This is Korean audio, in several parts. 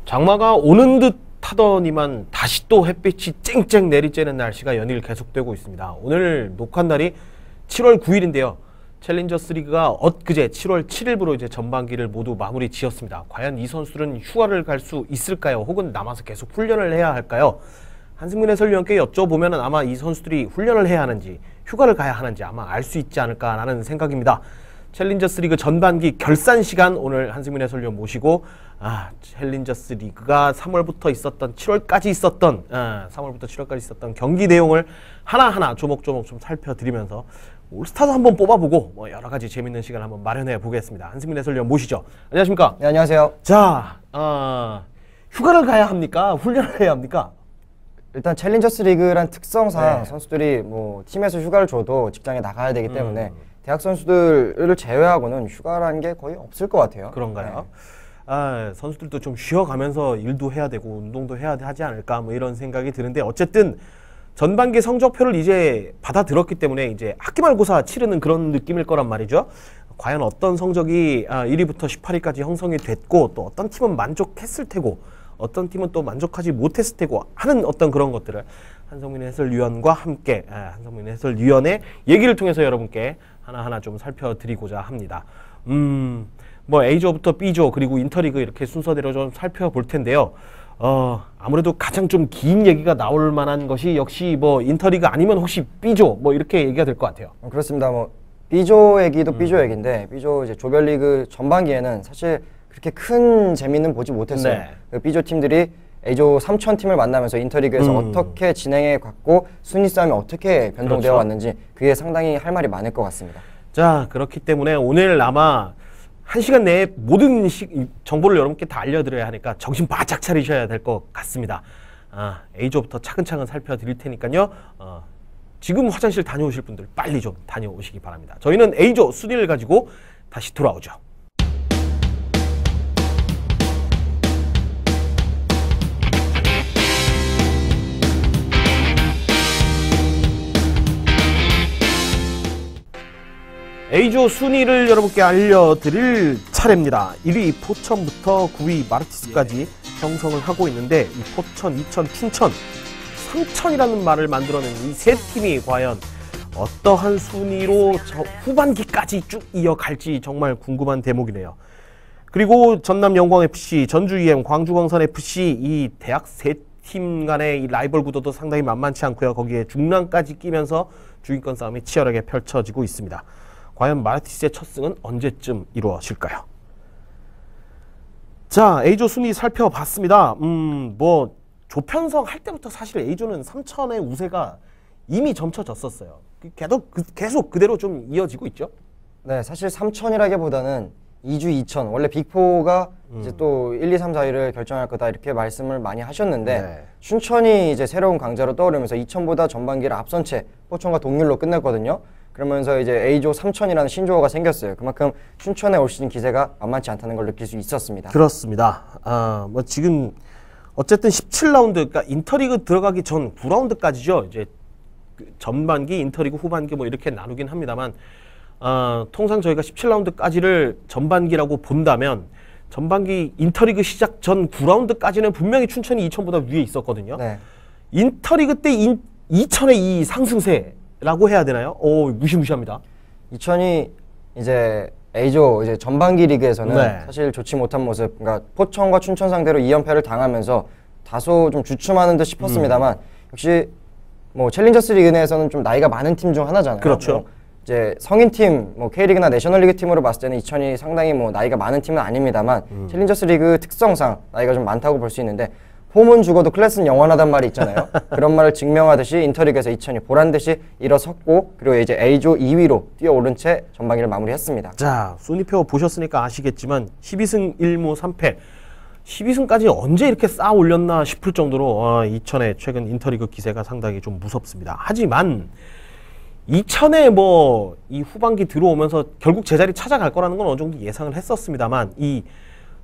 장마가 오는 듯 하더니만 다시 또 햇빛이 쨍쨍 내리쬐는 날씨가 연일 계속되고 있습니다. 오늘 녹화한 날이 7월 9일인데요. 챌린저스 리그가 엊그제 7월 7일부로 이제 전반기를 모두 마무리 지었습니다. 과연 이 선수들은 휴가를 갈 수 있을까요? 혹은 남아서 계속 훈련을 해야 할까요? 한승민 해설위원께 여쭤보면 아마 이 선수들이 훈련을 해야 하는지 휴가를 가야 하는지 아마 알 수 있지 않을까라는 생각입니다. 챌린저스 리그 전반기 결산 시간 오늘 한승민 해설위원 모시고 챌린저스 리그가 3월부터 있었던 7월까지 있었던 3월부터 7월까지 있었던 경기 내용을 하나하나 조목조목 좀 살펴드리면서 올스타도 한번 뽑아보고 여러 가지 재밌는 시간을 한번 마련해 보겠습니다. 한승민 해설위원 모시죠. 안녕하십니까? 네, 안녕하세요. 자, 휴가를 가야 합니까? 훈련을 해야 합니까? 일단 챌린저스 리그란 특성상 네. 선수들이 팀에서 휴가를 줘도 직장에 나가야 되기 때문에 대학 선수들을 제외하고는 휴가라는 게 거의 없을 것 같아요. 그런가요? 네. 선수들도 좀 쉬어가면서 일도 해야 되고 운동도 해야 하지 않을까 이런 생각이 드는데 어쨌든 전반기 성적표를 이제 받아들었기 때문에 이제 학기말고사 치르는 그런 느낌일 거란 말이죠. 과연 어떤 성적이 1위부터 18위까지 형성이 됐고 또 어떤 팀은 만족했을 테고 어떤 팀은 또 만족하지 못했을 테고 하는 어떤 그런 것들을 한성민 해설위원과 함께 한성민 해설위원의 얘기를 통해서 여러분께 하나하나 좀 살펴드리고자 합니다. A조부터 B조 그리고 인터리그 이렇게 순서대로 좀 살펴볼 텐데요. 아무래도 가장 좀 긴 얘기가 나올 만한 것이 역시 인터리그 아니면 혹시 B조 이렇게 얘기가 될 것 같아요. 그렇습니다. B조 얘기도 B조 얘기인데 B조 이제 조별리그 전반기에는 사실 그렇게 큰 재미는 보지 못했어요. 네. 그 B조 팀들이 A조 3천 팀을 만나면서 인터리그에서 어떻게 진행해 갔고 순위 싸움이 어떻게 변동되어 그렇죠. 왔는지 그게 상당히 할 말이 많을 것 같습니다. 자, 그렇기 때문에 오늘 아마 1시간 내에 모든 정보를 여러분께 다 알려드려야 하니까 정신 바짝 차리셔야 될 것 같습니다. A조부터 차근차근 살펴드릴 테니까요. 지금 화장실 다녀오실 분들 빨리 좀 다녀오시기 바랍니다. 저희는 A조 순위를 가지고 다시 돌아오죠. A조 순위를 여러분께 알려드릴 차례입니다. 1위 포천부터 9위 마르티스까지 형성을 하고 있는데 이 포천, 이천, 춘천, 삼천이라는 말을 만들어낸 이 세 팀이 과연 어떠한 순위로 후반기까지 쭉 이어갈지 정말 궁금한 대목이네요. 그리고 전남 영광FC, 전주 EM, 광주 광산FC 이 대학 세 팀 간의 이 라이벌 구도도 상당히 만만치 않고요. 거기에 중랑까지 끼면서 주인권 싸움이 치열하게 펼쳐지고 있습니다. 과연 마르티스의 첫 승은 언제쯤 이루어질까요? 자, A조 순위 살펴봤습니다. 조편성 할 때부터 사실 A조는 삼천의 우세가 이미 점쳐졌었어요. 계속 그대로 좀 이어지고 있죠? 네, 사실 3천이라기보다는 2주 2천, 원래 빅4가 이제 또 1, 2, 3, 4위를 결정할 거다 이렇게 말씀을 많이 하셨는데 네. 춘천이 이제 새로운 강자로 떠오르면서 2천보다 전반기를 앞선 채 포천과 동률로 끝냈거든요. 그러면서 이제 A조 3천이라는 신조어가 생겼어요. 그만큼 춘천의 올 시즌 기세가 만만치 않다는 걸 느낄 수 있었습니다. 그렇습니다. 지금 어쨌든 17라운드, 그러니까 인터리그 들어가기 전 9라운드까지죠. 이제 전반기, 인터리그, 후반기 이렇게 나누긴 합니다만 통상 저희가 17라운드까지를 전반기라고 본다면 전반기 인터리그 시작 전 9라운드까지는 분명히 춘천이 2천보다 위에 있었거든요. 네. 인터리그 때 2천의 이 상승세라고 해야 되나요? 무시무시합니다. 2천이 이제 A조 이제 전반기 리그에서는 네. 사실 좋지 못한 모습, 그러니까 포천과 춘천 상대로 2연패를 당하면서 다소 좀 주춤하는 듯 싶었습니다만 역시 챌린저스 리그 내에서는 좀 나이가 많은 팀 중 하나잖아요. 그렇죠. 이제 성인팀, K리그나 내셔널리그 팀으로 봤을 때는 이천이 상당히 나이가 많은 팀은 아닙니다만 챌린저스 리그 특성상 나이가 좀 많다고 볼 수 있는데 폼은 죽어도 클래스는 영원하단 말이 있잖아요. 그런 말을 증명하듯이 인터리그에서 이천이 보란듯이 일어섰고 그리고 이제 A조 2위로 뛰어오른 채 전반기를 마무리했습니다. 자, 순위표 보셨으니까 아시겠지만 12승 1무 3패 12승까지 언제 이렇게 쌓아 올렸나 싶을 정도로 이천의 최근 인터리그 기세가 상당히 좀 무섭습니다. 하지만 이천에 이 후반기 들어오면서 결국 제자리 찾아갈 거라는 건 어느 정도 예상을 했었습니다만 이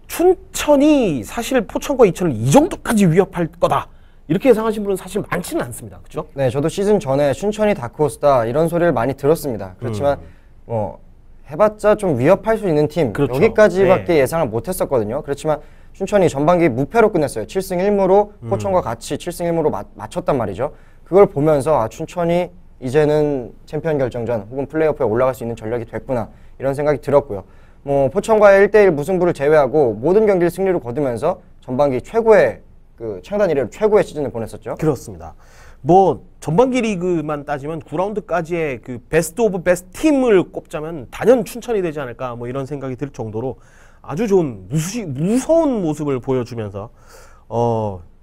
춘천이 사실 포천과 이천을 이 정도까지 위협할 거다 이렇게 예상하신 분은 사실 많지는 않습니다. 그렇죠? 네, 저도 시즌 전에 춘천이 다크호스다 이런 소리를 많이 들었습니다. 그렇지만 해봤자 좀 위협할 수 있는 팀 그렇죠. 여기까지밖에 예상을 못했었거든요. 그렇지만 춘천이 전반기 무패로 끝냈어요. 7승 1무로 포천과 같이 7승 1무로 맞췄단 말이죠. 그걸 보면서 아, 춘천이 이제는 챔피언 결정전 혹은 플레이오프에 올라갈 수 있는 전력이 됐구나 이런 생각이 들었고요. 뭐 포천과의 1대1 무승부를 제외하고 모든 경기를 승리로 거두면서 전반기 최고의 그 창단 이래 최고의 시즌을 보냈었죠. 그렇습니다. 뭐 전반기 리그만 따지면 9라운드까지의 그 베스트 오브 베스트 팀을 꼽자면 단연 춘천이 되지 않을까 뭐 이런 생각이 들 정도로 아주 좋은 무서운 모습을 보여주면서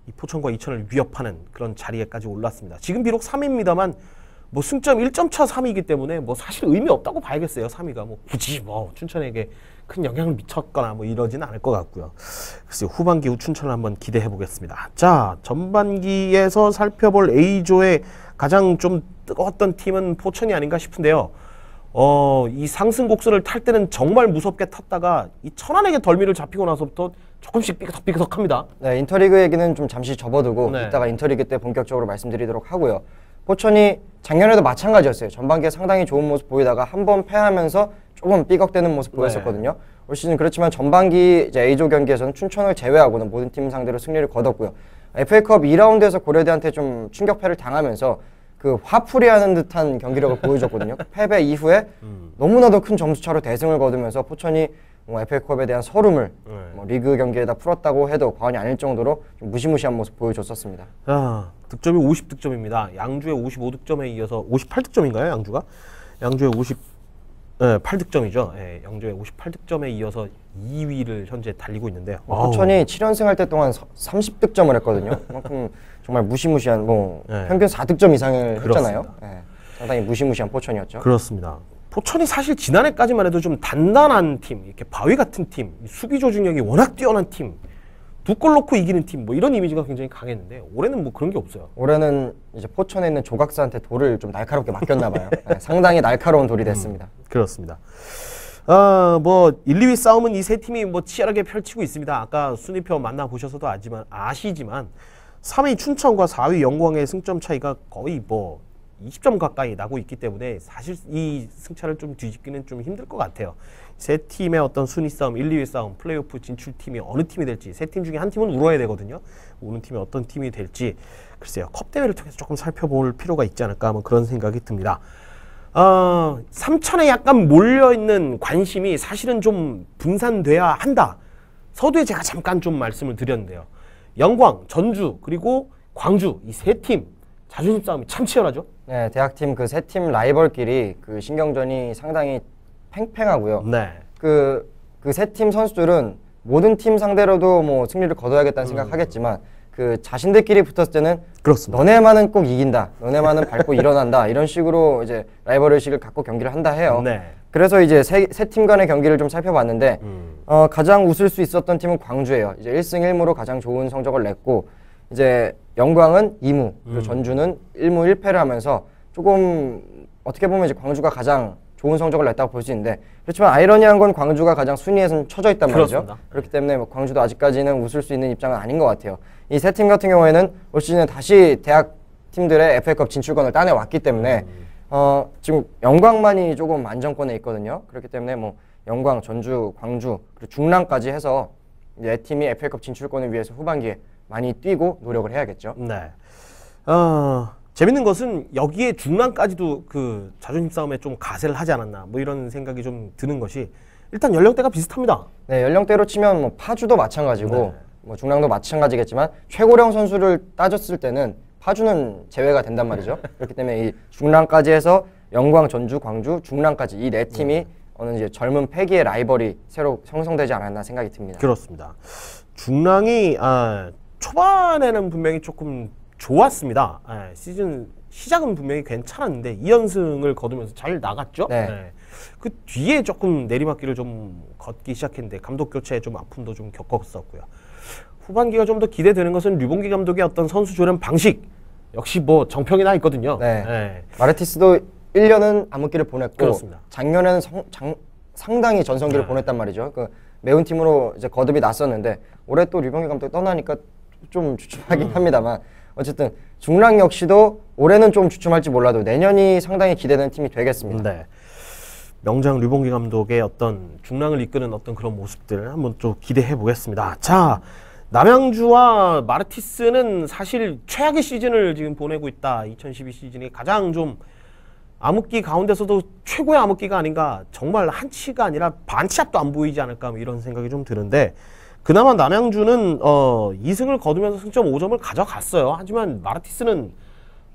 이 포천과 이천을 위협하는 그런 자리에까지 올랐습니다. 지금 비록 3위입니다만 뭐 승점 1점 차 3위이기 때문에 뭐 사실 의미 없다고 봐야겠어요. 3위가 뭐 굳이 뭐 춘천에게 큰 영향을 미쳤거나 뭐 이러지는 않을 것 같고요. 글쎄 후반기 후 춘천을 한번 기대해 보겠습니다. 자, 전반기에서 살펴볼 A조의 가장 좀 뜨거웠던 팀은 포천이 아닌가 싶은데요. 이 상승 곡선을 탈 때는 정말 무섭게 탔다가 이 천안에게 덜미를 잡히고 나서부터 조금씩 삐그덕삐그덕합니다. 네, 인터리그 얘기는 좀 잠시 접어두고 네. 이따가 인터리그 때 본격적으로 말씀드리도록 하고요. 포천이 작년에도 마찬가지였어요. 전반기에 상당히 좋은 모습 보이다가 한 번 패하면서 조금 삐걱대는 모습 보였었거든요. 올 시즌 그렇지만 전반기 이제 A조 경기에서는 춘천을 제외하고는 모든 팀 상대로 승리를 거뒀고요. FA컵 2라운드에서 고려대한테 좀 충격패를 당하면서 그 화풀이하는 듯한 경기력을 보여줬거든요. 패배 이후에 너무나도 큰 점수차로 대승을 거두면서 포천이 뭐 FA컵에 대한 서름을 뭐 리그 경기에다 풀었다고 해도 과언이 아닐 정도로 좀 무시무시한 모습 보여줬었습니다. 자, 득점이 50득점입니다. 양주의 55득점에 이어서 58득점인가요? 양주가? 양주의 58득점이죠. 예, 양주의 58득점에 이어서 2위를 현재 달리고 있는데요. 포천이 7연승 할 때 동안 30득점을 했거든요. 그만큼 정말 무시무시한 뭐 네. 평균 4득점 이상을 했잖아요. 그렇습니다. 네, 상당히 무시무시한 포천이었죠. 그렇습니다. 포천이 사실 지난해까지만 해도 좀 단단한 팀, 이렇게 바위 같은 팀, 수비 조직력이 워낙 뛰어난 팀, 두 골 넣고 이기는 팀, 뭐 이런 이미지가 굉장히 강했는데 올해는 뭐 그런 게 없어요. 올해는 이제 포천에 있는 조각사한테 돌을 좀 날카롭게 맡겼나 봐요. 네, 상당히 날카로운 돌이 됐습니다. 그렇습니다. 뭐 1, 2위 싸움은 이 세 팀이 뭐 치열하게 펼치고 있습니다. 아까 순위표 만나보셔서도 아시지만 3위 춘천과 4위 영광의 승점 차이가 거의 뭐 20점 가까이 나고 있기 때문에 사실 이 승차를 좀 뒤집기는 좀 힘들 것 같아요. 세 팀의 어떤 순위 싸움, 1, 2위 싸움, 플레이오프 진출팀이 어느 팀이 될지 세 팀 중에 한 팀은 울어야 되거든요. 우는 팀이 어떤 팀이 될지 글쎄요. 컵 대회를 통해서 조금 살펴볼 필요가 있지 않을까 뭐 그런 생각이 듭니다. 삼천에 약간 몰려있는 관심이 사실은 좀 분산돼야 한다. 서두에 제가 잠깐 좀 말씀을 드렸는데요. 영광, 전주, 그리고 광주 이 세 팀 자존심 싸움이 참 치열하죠? 네, 대학팀 그 세 팀 라이벌끼리 그 신경전이 상당히 팽팽하고요. 네. 그 세 팀 선수들은 모든 팀 상대로도 뭐 승리를 거둬야겠다는 생각하겠지만 그 자신들끼리 붙었을 때는 그렇습니다. 너네만은 꼭 이긴다, 너네만은 밟고 일어난다 이런 식으로 이제 라이벌 의식을 갖고 경기를 한다 해요. 네. 그래서 이제 세 팀 간의 경기를 좀 살펴봤는데 가장 웃을 수 있었던 팀은 광주예요. 이제 1승 1무로 가장 좋은 성적을 냈고 이제 영광은 2무 그리고 전주는 1무 1패를 하면서 조금 어떻게 보면 이제 광주가 가장 좋은 성적을 냈다고 볼 수 있는데 그렇지만 아이러니한 건 광주가 가장 순위에선 쳐져 있단 말이죠. 그렇습니다. 그렇기 때문에 뭐 광주도 아직까지는 웃을 수 있는 입장은 아닌 것 같아요. 이 세 팀 같은 경우에는 올 시즌에 다시 대학 팀들의 FA컵 진출권을 따내왔기 때문에 지금 영광만이 조금 안정권에 있거든요. 그렇기 때문에 뭐 영광, 전주, 광주 그리고 중랑까지 해서 네 팀이 FA컵 진출권을 위해서 후반기에 많이 뛰고 노력을 해야겠죠. 네. 재밌는 것은 여기에 중랑까지도 그 자존심 싸움에 좀 가세를 하지 않았나 뭐 이런 생각이 좀 드는 것이 일단 연령대가 비슷합니다. 네, 연령대로 치면 뭐 파주도 마찬가지고 네. 뭐 중랑도 마찬가지겠지만 최고령 선수를 따졌을 때는 파주는 제외가 된단 말이죠. 그렇기 때문에 이 중랑까지 해서 영광, 전주, 광주, 중랑까지 이 네 팀이 어느 이제 젊은 패기의 라이벌이 새로 형성되지 않았나 생각이 듭니다. 그렇습니다. 중랑이 초반에는 분명히 조금 좋았습니다. 시즌 시작은 분명히 괜찮았는데 2연승을 거두면서 잘 나갔죠. 네. 그 뒤에 조금 내리막길을 좀 걷기 시작했는데 감독 교체에 좀 아픔도 좀 겪었었고요. 후반기가 좀 더 기대되는 것은 류봉기 감독의 어떤 선수 조련 방식 역시 뭐 정평이 나 있거든요. 네. 마르티스도 1년은 암흑기를 보냈고 그렇습니다. 작년에는 상당히 전성기를 보냈단 말이죠. 그 매운 팀으로 이제 거듭이 났었는데 올해 또 류봉기 감독이 떠나니까 좀 주춤하긴 합니다만 어쨌든 중랑 역시도 올해는 좀 주춤할지 몰라도 내년이 상당히 기대되는 팀이 되겠습니다. 네. 명장 류봉기 감독의 어떤 중랑을 이끄는 어떤 그런 모습들 한번 좀 기대해 보겠습니다. 자, 남양주와 마르티스는 사실 최악의 시즌을 지금 보내고 있다. 2012 시즌이 가장 좀 암흑기 가운데서도 최고의 암흑기가 아닌가. 정말 한 치가 아니라 반치 앞도 안 보이지 않을까, 뭐 이런 생각이 좀 드는데, 그나마 남양주는 2승을 거두면서 승점 5점을 가져갔어요. 하지만 마르티스는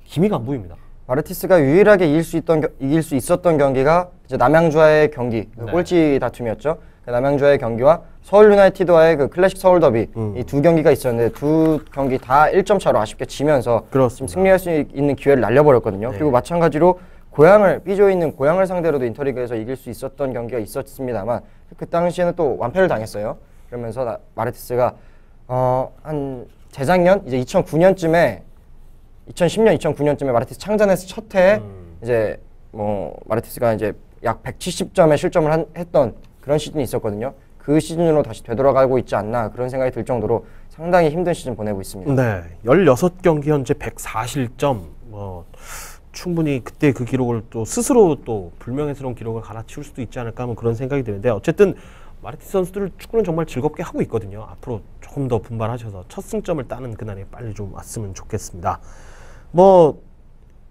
기미가 안 보입니다. 마르티스가 유일하게 이길 수 있었던 경기가 이제 남양주와의 경기, 그 네. 꼴찌 다툼이었죠. 그 남양주와의 경기와 서울 유나이티드와의 그 클래식 서울 더비, 이 두 경기가 있었는데 두 경기 다 1점 차로 아쉽게 지면서 지금 승리할 수 있는 기회를 날려버렸거든요. 네. 그리고 마찬가지로 고향을 삐져 있는 고향을 상대로도 인터리그에서 이길 수 있었던 경기가 있었습니다만 그 당시에는 또 완패를 당했어요. 그러면서 마르티스가 한 재작년 이제 2009년쯤에 2010년, 2009년쯤에 마르티스 창단해서 첫 해에 이제 뭐 마르티스가 이제 약 170점의 실점을 했던 그런 시즌이 있었거든요. 그 시즌으로 다시 되돌아가고 있지 않나 그런 생각이 들 정도로 상당히 힘든 시즌 보내고 있습니다. 네, 16경기 현재 104실점. 충분히 그때 그 기록을 또 스스로 또 불명예스러운 기록을 갈아치울 수도 있지 않을까 하면 그런 생각이 드는데, 어쨌든 마르티스 선수들 축구는 정말 즐겁게 하고 있거든요. 앞으로 조금 더 분발하셔서 첫 승점을 따는 그날이 빨리 좀 왔으면 좋겠습니다. 뭐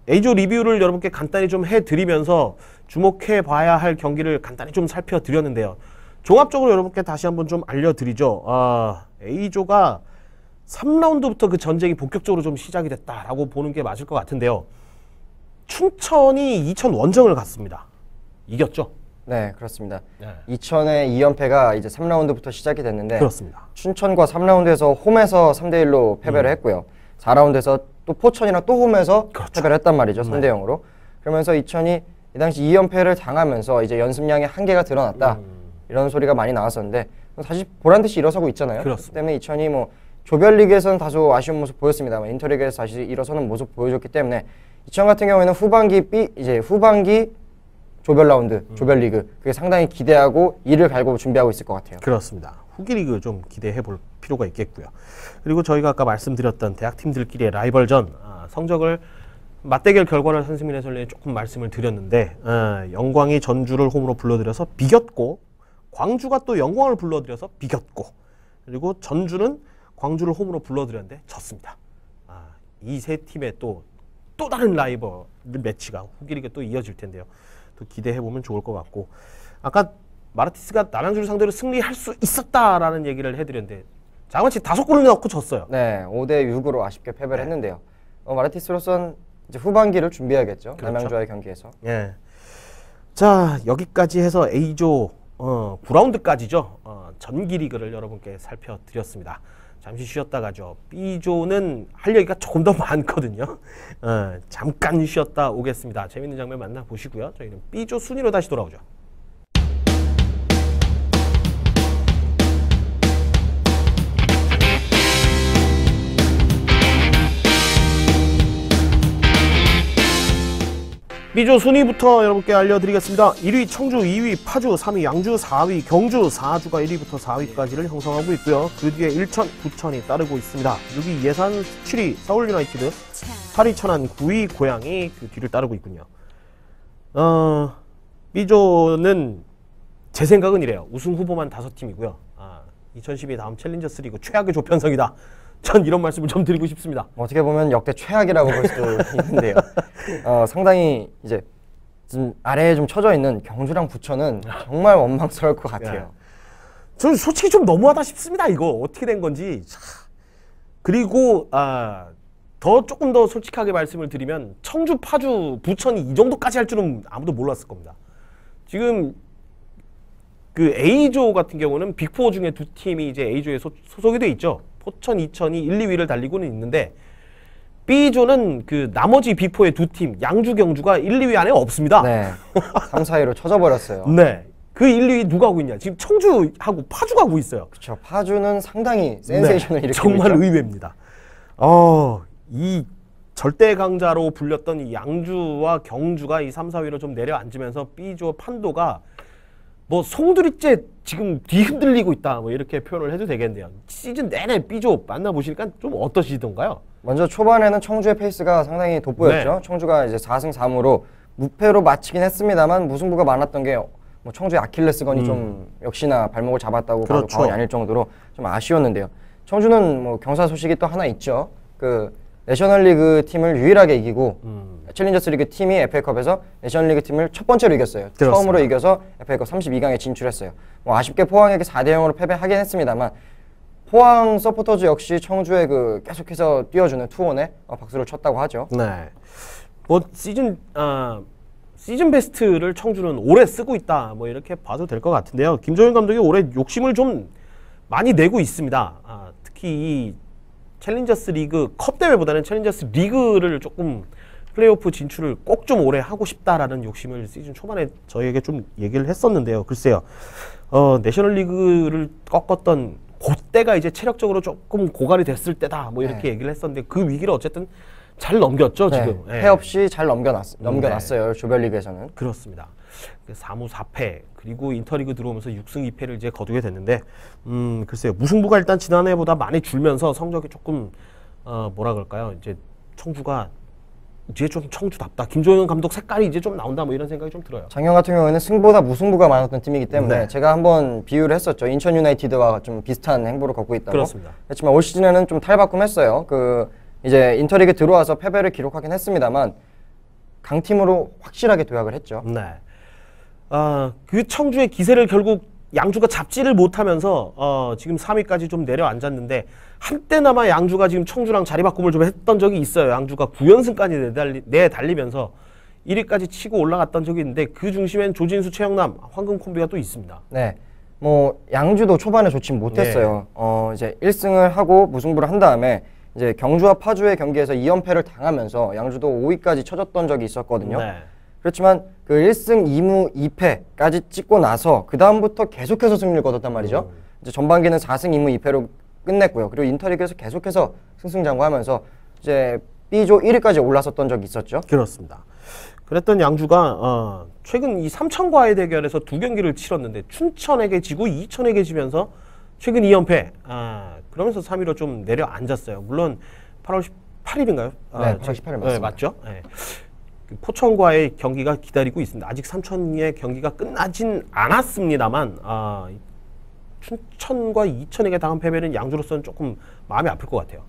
A조 리뷰를 여러분께 간단히 좀 해드리면서 주목해 봐야 할 경기를 간단히 좀 살펴드렸는데요. 종합적으로 여러분께 다시 한번 좀 알려드리죠. A조가 3라운드부터 그 전쟁이 본격적으로 좀 시작이 됐다라고 보는 게 맞을 것 같은데요. 춘천이 이천 원정을 갔습니다. 이겼죠? 네, 그렇습니다. 네. 이천의 2연패가 이제 3라운드부터 시작이 됐는데 그렇습니다. 춘천과 3라운드에서 홈에서 3대1로 패배를 했고요. 4라운드에서 또 포천이랑 또 홈에서 패배를 했단 말이죠. 3대0으로. 그러면서 이천이 이 당시 2연패를 당하면서 이제 연습량의 한계가 드러났다. 이런 소리가 많이 나왔었는데 다시 보란듯이 일어서고 있잖아요. 그렇습니다. 때문에 이천이 뭐 조별리그에서는 다소 아쉬운 모습 보였습니다만 인터리그에서 다시 일어서는 모습 보여줬기 때문에 이천 같은 경우에는 후반기 조별 라운드, 조별리그 그게 상당히 기대하고 이를 갈고 준비하고 있을 것 같아요. 그렇습니다. 후기 리그 좀 기대해 볼 필요가 있겠고요. 그리고 저희가 아까 말씀드렸던 대학팀들끼리의 라이벌전, 성적을 맞대결 결과를 한승민 해설위원이 조금 말씀을 드렸는데, 영광이 전주를 홈으로 불러들여서 비겼고, 광주가 또 영광을 불러들여서 비겼고, 그리고 전주는 광주를 홈으로 불러들였는데 졌습니다. 이 세 팀의 또 다른 라이벌 매치가 후기 리그에 또 이어질 텐데요. 또 기대해 보면 좋을 것 같고, 아까 마르티스가 남양주를 상대로 승리할 수 있었다라는 얘기를 해드렸는데 자그마치 5골을 넣고 졌어요. 네, 5대6으로 아쉽게 패배를 했는데요. 마르티스로서는 이제 후반기를 준비해야겠죠. 그렇죠. 남양주와의 경기에서. 예. 자, 여기까지 해서 A조 9라운드까지죠. 전기 리그를 여러분께 살펴드렸습니다. 잠시 쉬었다 가죠. B조는 할 얘기가 조금 더 많거든요. 잠깐 쉬었다 오겠습니다. 재밌는 장면 만나보시고요. 저희는 B조 순위로 다시 돌아오죠. B조 순위부터 여러분께 알려드리겠습니다. 1위 청주, 2위 파주, 3위 양주, 4위 경주, 4주가 1위부터 4위까지를 형성하고 있고요. 그 뒤에 일천, 부천이 따르고 있습니다. 6위 예산, 7위 서울 유나이티드, 8위 천안, 9위 고양이 그 뒤를 따르고 있군요. B조는 제 생각은 이래요. 우승 후보만 5팀이고요. 2012 다음 챌린저스 리그 최악의 조편성이다. 전 이런 말씀을 좀 드리고 싶습니다. 어떻게 보면 역대 최악이라고 볼 수도 있는데요. 상당히 이제 좀 아래에 좀 쳐져 있는 경주랑 부천은 정말 원망스러울 것 같아요. 저는 솔직히 좀 너무하다 싶습니다. 이거 어떻게 된 건지. 그리고 조금 더 솔직하게 말씀을 드리면 청주, 파주, 부천이 이 정도까지 할 줄은 아무도 몰랐을 겁니다. 지금 그 A조 같은 경우는 빅4 중에 2팀이 이제 A조에 소속이 돼 있죠. 포천, 이천이 1, 2위를 달리고는 있는데 B조는 그 나머지 빅4의 2팀 양주, 경주가 1, 2위 안에 없습니다. 네, 3, 4위로 쳐져버렸어요. 네, 그 1, 2위 누가 하고 있냐? 지금 청주하고 파주가 하고 있어요. 그렇죠. 파주는 상당히 센세이션을 일으키고 정말 있죠. 의외입니다. 이 절대 강자로 불렸던 이 양주와 경주가 이 3, 4위로 좀 내려앉으면서 B조 판도가 뭐 송두리째 지금 뒤흔들리고 있다, 뭐 이렇게 표현을 해도 되겠네요. 시즌 내내 B조 만나보시니까 좀 어떠시던가요? 먼저 초반에는 청주의 페이스가 상당히 돋보였죠. 네. 청주가 이제 4승 3무로 무패로 마치긴 했습니다만 무승부가 많았던 게 뭐 청주의 아킬레스건이 좀 역시나 발목을 잡았다고 봐도 그렇죠. 과언이 아닐 정도로 좀 아쉬웠는데요. 청주는 뭐 경사 소식이 또 하나 있죠. 그 내셔널리그 팀을 유일하게 이기고 챌린저스리그 팀이 FA컵에서 내셔널리그 팀을 첫 번째로 이겼어요. 그렇습니다. 처음으로 이겨서 FA컵 32강에 진출했어요. 뭐 아쉽게 포항에게 4대 0으로 패배하긴 했습니다만 포항 서포터즈 역시 청주에 그 계속해서 띄워주는 투혼에 박수를 쳤다고 하죠. 네. 뭐 시즌 베스트를 청주는 오래 쓰고 있다. 뭐 이렇게 봐도 될 것 같은데요. 김종현 감독이 올해 욕심을 좀 많이 내고 있습니다. 특히 이 챌린저스 리그 컵 대회보다는 챌린저스 리그를 조금 플레이오프 진출을 꼭 좀 오래 하고 싶다라는 욕심을 시즌 초반에 저희에게 좀 얘기를 했었는데요. 글쎄요. 내셔널리그를 꺾었던 그때가 이제 체력적으로 조금 고갈이 됐을 때다. 뭐 이렇게 얘기를 했었는데 그 위기를 어쨌든 잘 넘겼죠, 지금. 패 없이 잘 넘겨놨어요. 조별리그에서는. 그렇습니다. 4무 4패 그리고 인터리그 들어오면서 6승 2패를 이제 거두게 됐는데 글쎄요. 무승부가 일단 지난해보다 많이 줄면서 성적이 조금 뭐라 그럴까요? 이제 청주가 이제 좀 청주답다. 김종현 감독 색깔이 이제 좀 나온다. 뭐 이런 생각이 좀 들어요. 작년 같은 경우에는 승보다 무승부가 많았던 팀이기 때문에 제가 한번 비유를 했었죠. 인천 유나이티드와 좀 비슷한 행보를 걷고 있다고. 그렇습니다. 그렇지만 올 시즌에는 좀 탈바꿈했어요. 이제 인터리그 들어와서 패배를 기록하긴 했습니다만 강팀으로 확실하게 도약을 했죠. 네. 그 청주의 기세를 결국 양주가 잡지를 못하면서 지금 3위까지 좀 내려앉았는데 한때나마 양주가 지금 청주랑 자리바꿈을 좀 했던 적이 있어요. 양주가 9연승까지 내달리면서 1위까지 치고 올라갔던 적이 있는데 그 중심엔 조진수, 최영남, 황금 콤비가 또 있습니다. 네. 뭐 양주도 초반에 좋진 못했어요. 이제 1승을 하고 무승부를 한 다음에 이제 경주와 파주의 경기에서 2연패를 당하면서 양주도 5위까지 쳐졌던 적이 있었거든요. 네. 그렇지만 그 1승 2무 2패까지 찍고 나서 그 다음부터 계속해서 승리를 거뒀단 말이죠. 이제 전반기는 4승 2무 2패로 끝냈고요. 그리고 인터리그에서 계속해서 승승장구하면서 이제 B조 1위까지 올라섰던 적이 있었죠. 그렇습니다. 그랬던 양주가 최근 이 삼천과의 대결에서 2경기를 치렀는데 춘천에게 지고 이천에게 지면서 최근 2연패. 그러면서 3위로 좀 내려앉았어요. 물론 8월 18일인가요? 네, 8월 18일 맞습니다. 네, 맞죠? 네. 포천과의 경기가 기다리고 있습니다. 아직 삼천의 경기가 끝나진 않았습니다만 춘천과 이천에게 당한 패배는 양주로서는 조금 마음이 아플 것 같아요.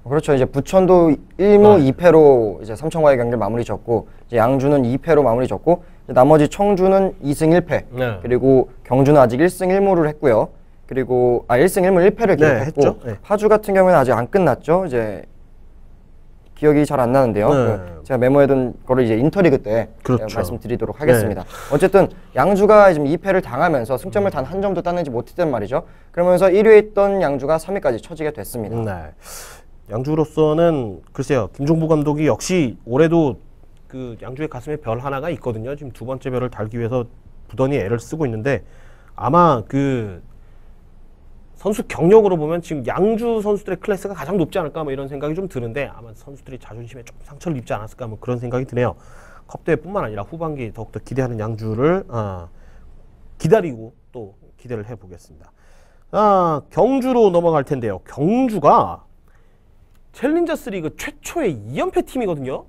그렇죠. 이제 부천도 1무 2패로 이제 삼천과의 경기를 마무리 졌고 이제 양주는 2패로 마무리 졌고 나머지 청주는 2승 1패 네. 그리고 경주는 아직 1승 1무를 했고요. 그리고 1승 1무 1패를 기록했고 네. 파주 같은 경우에는 아직 안 끝났죠. 이제 기억이 잘 안 나는데요. 제가 메모해둔 거를 이제 인터리그 때 그렇죠. 말씀드리도록 하겠습니다. 어쨌든 양주가 지금 2패를 당하면서 승점을 단 한 점도 따내지 못했단 말이죠. 그러면서 1위에 있던 양주가 3위까지 처지게 됐습니다. 네. 양주로서는 글쎄요. 김종부 감독이 역시 올해도 그 양주의 가슴에 별 하나가 있거든요. 지금 두 번째 별을 달기 위해서 부단히 애를 쓰고 있는데 아마 그 선수 경력으로 보면 지금 양주 선수들의 클래스가 가장 높지 않을까 뭐 이런 생각이 좀 드는데 아마 선수들이 자존심에 조금 상처를 입지 않았을까 뭐 그런 생각이 드네요. 컵대회뿐만 아니라 후반기 더욱더 기대하는 양주를 기다리고 또 기대를 해보겠습니다. 경주로 넘어갈 텐데요. 경주가 챌린저스 리그 최초의 2연패 팀이거든요.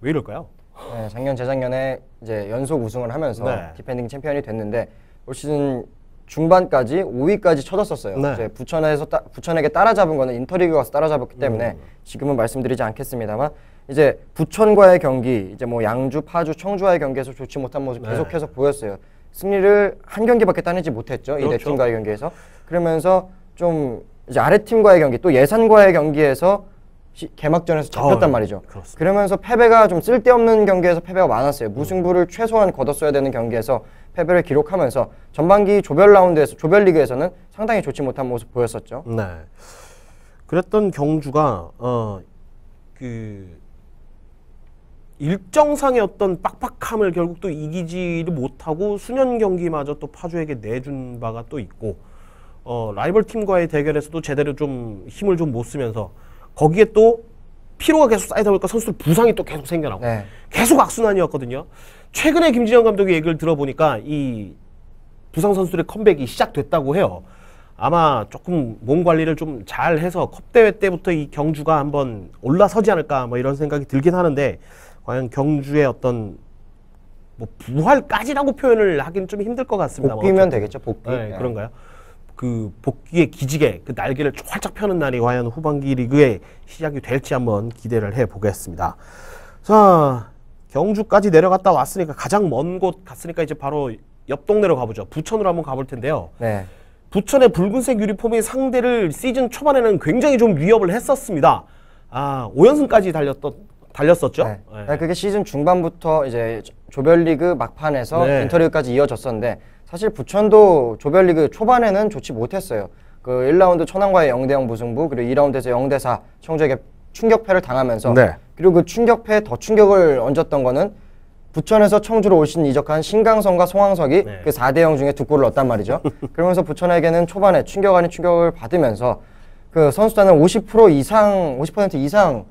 왜 이럴까요? 네, 작년 재작년에 이제 연속 우승을 하면서 디펜딩 챔피언이 됐는데 올 시즌 중반까지 5위까지 쳐졌었어요. 네. 이제 부천에게 따라잡은 거는 인터리그 가서 따라잡았기 때문에 지금은 말씀드리지 않겠습니다만 이제 부천과의 경기, 이제 뭐 양주, 파주, 청주와의 경기에서 좋지 못한 모습 계속해서 보였어요. 승리를 한 경기밖에 따내지 못했죠. 이 네 팀과의 경기에서. 그러면서 좀 이제 아래 팀과의 경기, 또 예산과의 경기에서 개막전에서 잡혔단 말이죠. 그렇습니다. 그러면서 패배가 좀 쓸데없는 경기에서 패배가 많았어요. 무승부를 최소한 거뒀어야 되는 경기에서 패배를 기록하면서 전반기 조별 라운드에서 조별리그에서는 상당히 좋지 못한 모습 보였었죠. 네. 그랬던 경주가 그 일정상의 어떤 빡빡함을 결국 또 이기지를 못하고 수년 경기마저 또 파주에게 내준 바가 또 있고 라이벌 팀과의 대결에서도 제대로 좀 힘을 좀 못 쓰면서 거기에 또 피로가 계속 쌓이다 보니까 선수들 부상이 또 계속 생겨나고 계속 악순환이었거든요. 최근에 김진영 감독의 얘기를 들어보니까 이 부상 선수들의 컴백이 시작됐다고 해요. 아마 조금 몸 관리를 좀 잘 해서 컵대회 때부터 이 경주가 한번 올라서지 않을까 뭐 이런 생각이 들긴 하는데 과연 경주의 어떤 뭐 부활까지라고 표현을 하기는 좀 힘들 것 같습니다. 복귀면 되겠죠. 복귀. 네, 그런가요? 그 복귀의 기지개, 그 날개를 활짝 펴는 날이 과연 후반기 리그의 시작이 될지 한번 기대를 해보겠습니다. 자, 경주까지 내려갔다 왔으니까 가장 먼 곳 갔으니까 이제 바로 옆 동네로 가보죠. 부천으로 한번 가볼 텐데요. 네. 부천의 붉은색 유니폼이 상대를 시즌 초반에는 굉장히 좀 위협을 했었습니다. 5연승까지 달렸었죠. 네. 네. 그게 시즌 중반부터 이제 조별리그 막판에서 네. 인터리그까지 이어졌었는데 사실 부천도 조별리그 초반에는 좋지 못했어요. 그 1라운드 천안과의 0대0 무승부, 그리고 2라운드에서 0대4 청주에게 충격패를 당하면서 네. 그리고 그 충격패에 더 충격을 얹었던 거는 부천에서 청주로 올 시즌 이적한 신강성과 송항석이 네. 그 4대0 중에 2골을 넣었단 말이죠. 그러면서 부천에게는 초반에 충격 아닌 충격을 받으면서 그 선수단은 50% 이상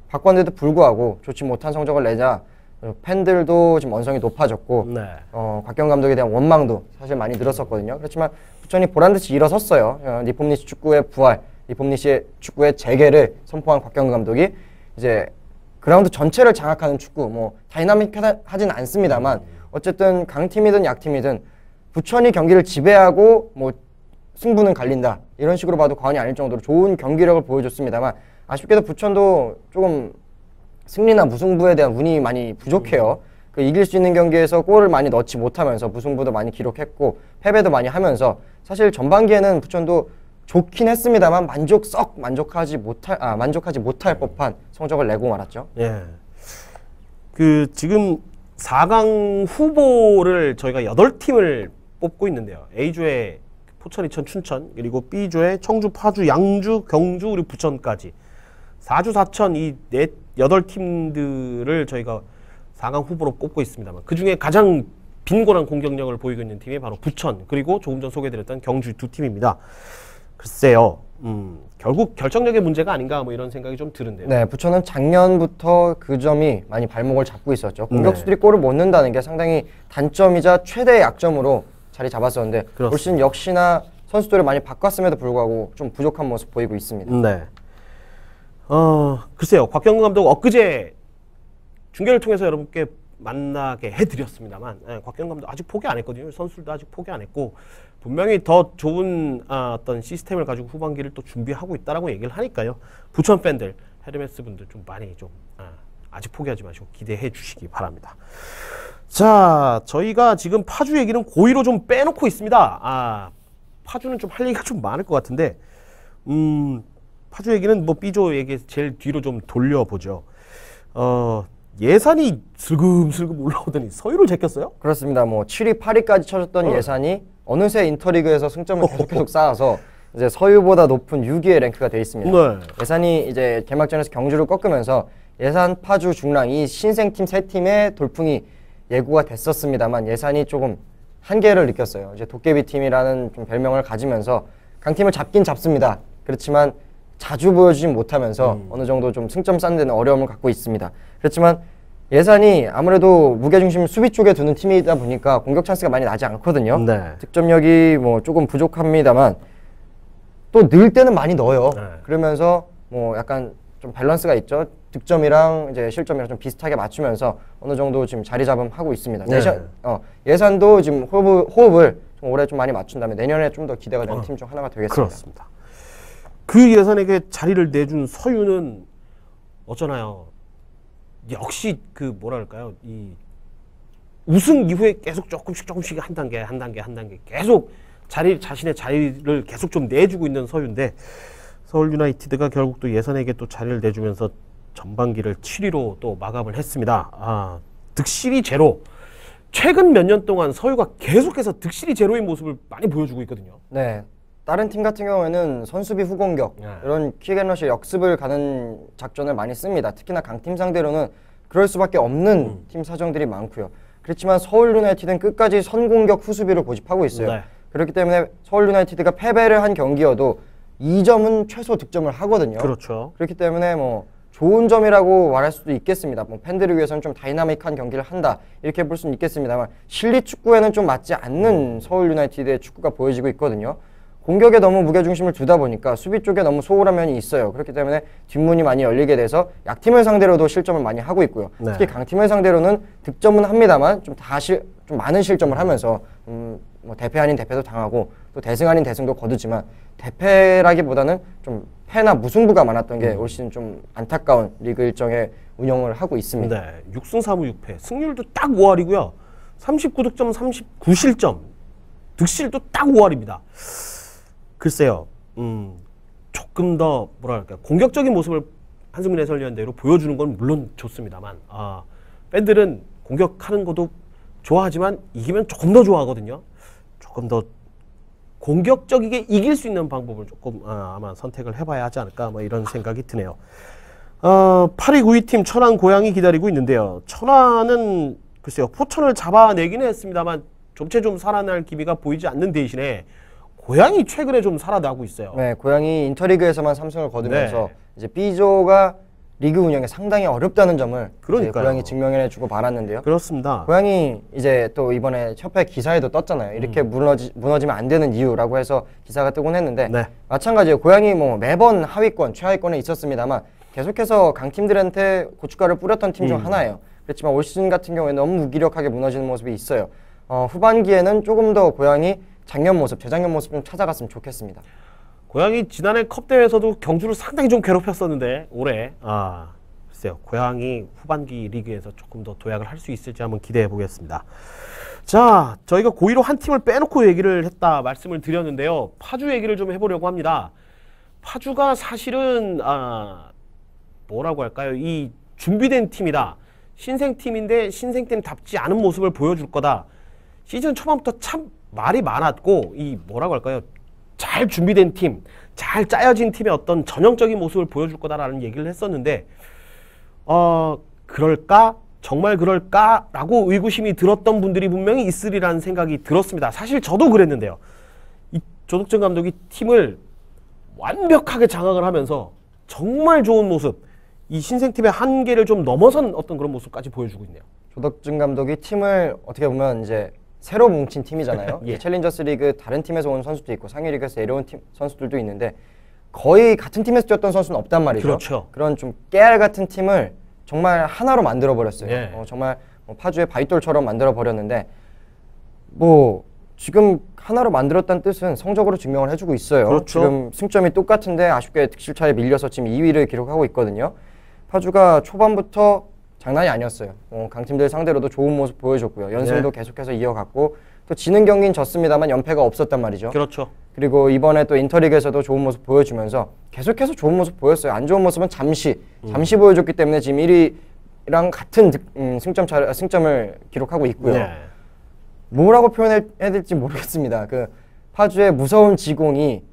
바꿨는데도 불구하고 좋지 못한 성적을 내자 팬들도 지금 언성이 높아졌고 네. 곽경 감독에 대한 원망도 사실 많이 늘었었거든요. 그렇지만 부천이 보란듯이 일어섰어요. 니폼니시 축구의 부활, 니폼니시 축구의 재개를 선포한 곽경 감독이 이제 그라운드 전체를 장악하는 축구, 뭐 다이나믹하진 않습니다만 어쨌든 강팀이든 약팀이든 부천이 경기를 지배하고 뭐 승부는 갈린다 이런 식으로 봐도 과언이 아닐 정도로 좋은 경기력을 보여줬습니다만 아쉽게도 부천도 조금 승리나 무승부에 대한 운이 많이 부족해요. 그 이길 수 있는 경기에서 골을 많이 넣지 못하면서 무승부도 많이 기록했고 패배도 많이 하면서 사실 전반기에는 부천도 좋긴 했습니다만 만족하지 못할 법한 성적을 내고 말았죠. 예. 그 지금 4강 후보를 저희가 8팀을 뽑고 있는데요. A조에 포천, 이천, 춘천, 그리고 B조에 청주, 파주, 양주, 경주, 그리고 부천까지 4주 4천 이 8팀들을 저희가 4강 후보로 꼽고 있습니다만 그 중에 가장 빈곤한 공격력을 보이고 있는 팀이 바로 부천, 그리고 조금 전 소개드렸던 경주 두 팀입니다. 글쎄요, 결국 결정력의 문제가 아닌가 뭐 이런 생각이 좀 드는데요. 네, 부천은 작년부터 그 점이 많이 발목을 잡고 있었죠. 공격수들이 골을 못 넣는다는 게 상당히 단점이자 최대의 약점으로 자리 잡았었는데 그렇습니다. 올 시즌 역시나 선수들을 많이 바꿨음에도 불구하고 좀 부족한 모습 보이고 있습니다. 네. 글쎄요, 곽경근 감독 엊그제 중계를 통해서 여러분께 만나게 해드렸습니다만 곽경근 감독 아직 포기 안 했거든요. 선수들도 아직 포기 안 했고 분명히 더 좋은 어떤 시스템을 가지고 후반기를 또 준비하고 있다라고 얘기를 하니까요. 부천 팬들, 헤르메스 분들 좀 많이 좀 아직 포기하지 마시고 기대해 주시기 바랍니다. 자, 저희가 지금 파주 얘기는 고의로 좀 빼놓고 있습니다. 파주는 좀 할 얘기가 좀 많을 것 같은데 파주 얘기는 뭐 B조 얘기 제일 뒤로 좀 돌려보죠. 예산이 슬금슬금 올라오더니 서유를 제꼈어요? 그렇습니다. 뭐 7위, 8위까지 쳐졌던 예산이 어느새 인터리그에서 승점을 계속 쌓아서 이제 서유보다 높은 6위의 랭크가 되어 있습니다. 네. 예산이 이제 개막전에서 경주를 꺾으면서 예산, 파주, 중랑 이 신생팀 세 팀의 돌풍이 예고가 됐었습니다만 예산이 조금 한계를 느꼈어요. 이제 도깨비 팀이라는 좀 별명을 가지면서 강팀을 잡긴 잡습니다. 그렇지만 자주 보여주진 못하면서 어느 정도 좀 승점 쌓는 데는 어려움을 갖고 있습니다. 그렇지만 예산이 아무래도 무게중심 수비 쪽에 두는 팀이다 보니까 공격 찬스가 많이 나지 않거든요. 네. 득점력이 뭐 조금 부족합니다만 또 넣을 때는 많이 넣어요. 네. 그러면서 뭐 약간 좀 밸런스가 있죠. 득점이랑 이제 실점이랑 좀 비슷하게 맞추면서 어느 정도 지금 자리 잡음하고 있습니다. 네. 예산도 지금 호흡을 좀 올해 좀 많이 맞춘 다음에 내년에 좀 더 기대가 되는 팀 중 하나가 되겠습니다. 그렇습니다. 그 예산에게 자리를 내준 서유는 어쩌나요? 역시 그 뭐랄까요? 이 우승 이후에 계속 조금씩 한 단계 계속 자신의 자리를 계속 좀 내주고 있는 서유인데 서울 유나이티드가 결국 또 예산에게 또 자리를 내주면서 전반기를 7위로 또 마감을 했습니다. 득실이 제로. 최근 몇 년 동안 서유가 계속해서 득실이 제로인 모습을 많이 보여주고 있거든요. 네. 다른 팀 같은 경우에는 선수비 후공격 이런 킥앤러시 역습을 가는 작전을 많이 씁니다. 특히나 강팀 상대로는 그럴 수밖에 없는 팀 사정들이 많고요. 그렇지만 서울 유나이티드는 끝까지 선공격 후수비를 고집하고 있어요. 네. 그렇기 때문에 서울 유나이티드가 패배를 한 경기여도 2점은 최소 득점을 하거든요. 그렇죠. 그렇기 때문에 뭐 좋은 점이라고 말할 수도 있겠습니다. 뭐 팬들을 위해서는 좀 다이나믹한 경기를 한다 이렇게 볼 수는 있겠습니다만 실리 축구에는 좀 맞지 않는 서울 유나이티드의 축구가 보여지고 있거든요. 공격에 너무 무게중심을 두다 보니까 수비 쪽에 너무 소홀한 면이 있어요. 그렇기 때문에 뒷문이 많이 열리게 돼서 약팀을 상대로도 실점을 많이 하고 있고요. 네. 특히 강팀을 상대로는 득점은 합니다만 좀 많은 실점을 하면서 뭐 대패 아닌 대패도 당하고 또 대승 아닌 대승도 거두지만 대패라기보다는 좀 패나 무승부가 많았던 게 올 시즌 좀 안타까운 리그 일정의 운영을 하고 있습니다. 네, 6승 4무 6패. 승률도 딱 5할이고요. 39득점, 39실점. 득실도 딱 5할입니다. 글쎄요. 조금 더 뭐랄까 공격적인 모습을 한승민 해설위원대로 보여주는 건 물론 좋습니다만 팬들은 공격하는 것도 좋아하지만 이기면 조금 더 좋아하거든요. 조금 더 공격적이게 이길 수 있는 방법을 조금 아마 선택을 해봐야 하지 않을까 뭐 이런 생각이 드네요. 8위 9위 팀 천안 고양이 기다리고 있는데요. 천안은 글쎄요 포천을 잡아내기는 했습니다만 좀채 좀 살아날 기미가 보이지 않는 대신에 고양이 최근에 좀 살아나고 있어요. 네, 고양이 인터리그에서만 3승을 거두면서 네. 이제 B조가 리그 운영에 상당히 어렵다는 점을 그러니까요. 고양이 증명해주고 말았는데요. 그렇습니다. 고양이 이제 또 이번에 협회 기사에도 떴잖아요. 이렇게 무너지면 안 되는 이유라고 해서 기사가 뜨곤 했는데 네. 마찬가지예요. 고양이 뭐 매번 하위권, 최하위권에 있었습니다만 계속해서 강팀들한테 고춧가루를 뿌렸던 팀 중 하나예요. 그렇지만 올 시즌 같은 경우에 너무 무기력하게 무너지는 모습이 있어요. 후반기에는 조금 더 고양이 작년 모습, 재작년 모습 좀 찾아갔으면 좋겠습니다. 고양이 지난해 컵 대회에서도 경주를 상당히 좀 괴롭혔었는데 올해 글쎄요 고양이 후반기 리그에서 조금 더 도약을 할 수 있을지 한번 기대해 보겠습니다. 자, 저희가 고의로 한 팀을 빼놓고 얘기를 했다 말씀을 드렸는데요. 파주 얘기를 좀 해보려고 합니다. 파주가 사실은 뭐라고 할까요? 이 준비된 팀이다. 신생팀인데 신생팀답지 않은 모습을 보여줄 거다. 시즌 초반부터 참 말이 많았고 이 뭐라고 할까요? 잘 준비된 팀, 잘 짜여진 팀의 어떤 전형적인 모습을 보여줄 거다라는 얘기를 했었는데 그럴까? 정말 그럴까? 라고 의구심이 들었던 분들이 분명히 있으리라는 생각이 들었습니다. 사실 저도 그랬는데요. 이 조덕정 감독이 팀을 완벽하게 장악을 하면서 정말 좋은 모습, 이 신생팀의 한계를 좀 넘어선 어떤 그런 모습까지 보여주고 있네요. 조덕준 감독이 팀을 어떻게 보면 이제 새로 뭉친 팀이잖아요. 예. 챌린저스 리그 다른 팀에서 온 선수도 있고 상위 리그에서 내려온 팀 선수들도 있는데 거의 같은 팀에서 뛰었던 선수는 없단 말이죠. 그렇죠. 그런 좀 깨알 같은 팀을 정말 하나로 만들어 버렸어요. 예. 정말 파주의 바위돌처럼 만들어 버렸는데 뭐 지금 하나로 만들었다는 뜻은 성적으로 증명을 해주고 있어요. 그렇죠. 지금 승점이 똑같은데 아쉽게 득실차에 밀려서 지금 2위를 기록하고 있거든요. 파주가 초반부터 장난이 아니었어요. 강팀들 상대로도 좋은 모습 보여줬고요. 연승도 계속해서 이어갔고 또 지는 경기는 졌습니다만 연패가 없었단 말이죠. 그렇죠. 그리고 이번에 또 인터리그에서도 좋은 모습 보여주면서 계속해서 좋은 모습 보였어요. 안 좋은 모습은 잠시 보여줬기 때문에 지금 1위랑 같은 승점을 기록하고 있고요. 네. 뭐라고 표현해야 될지 모르겠습니다. 그 파주의 무서운 지공이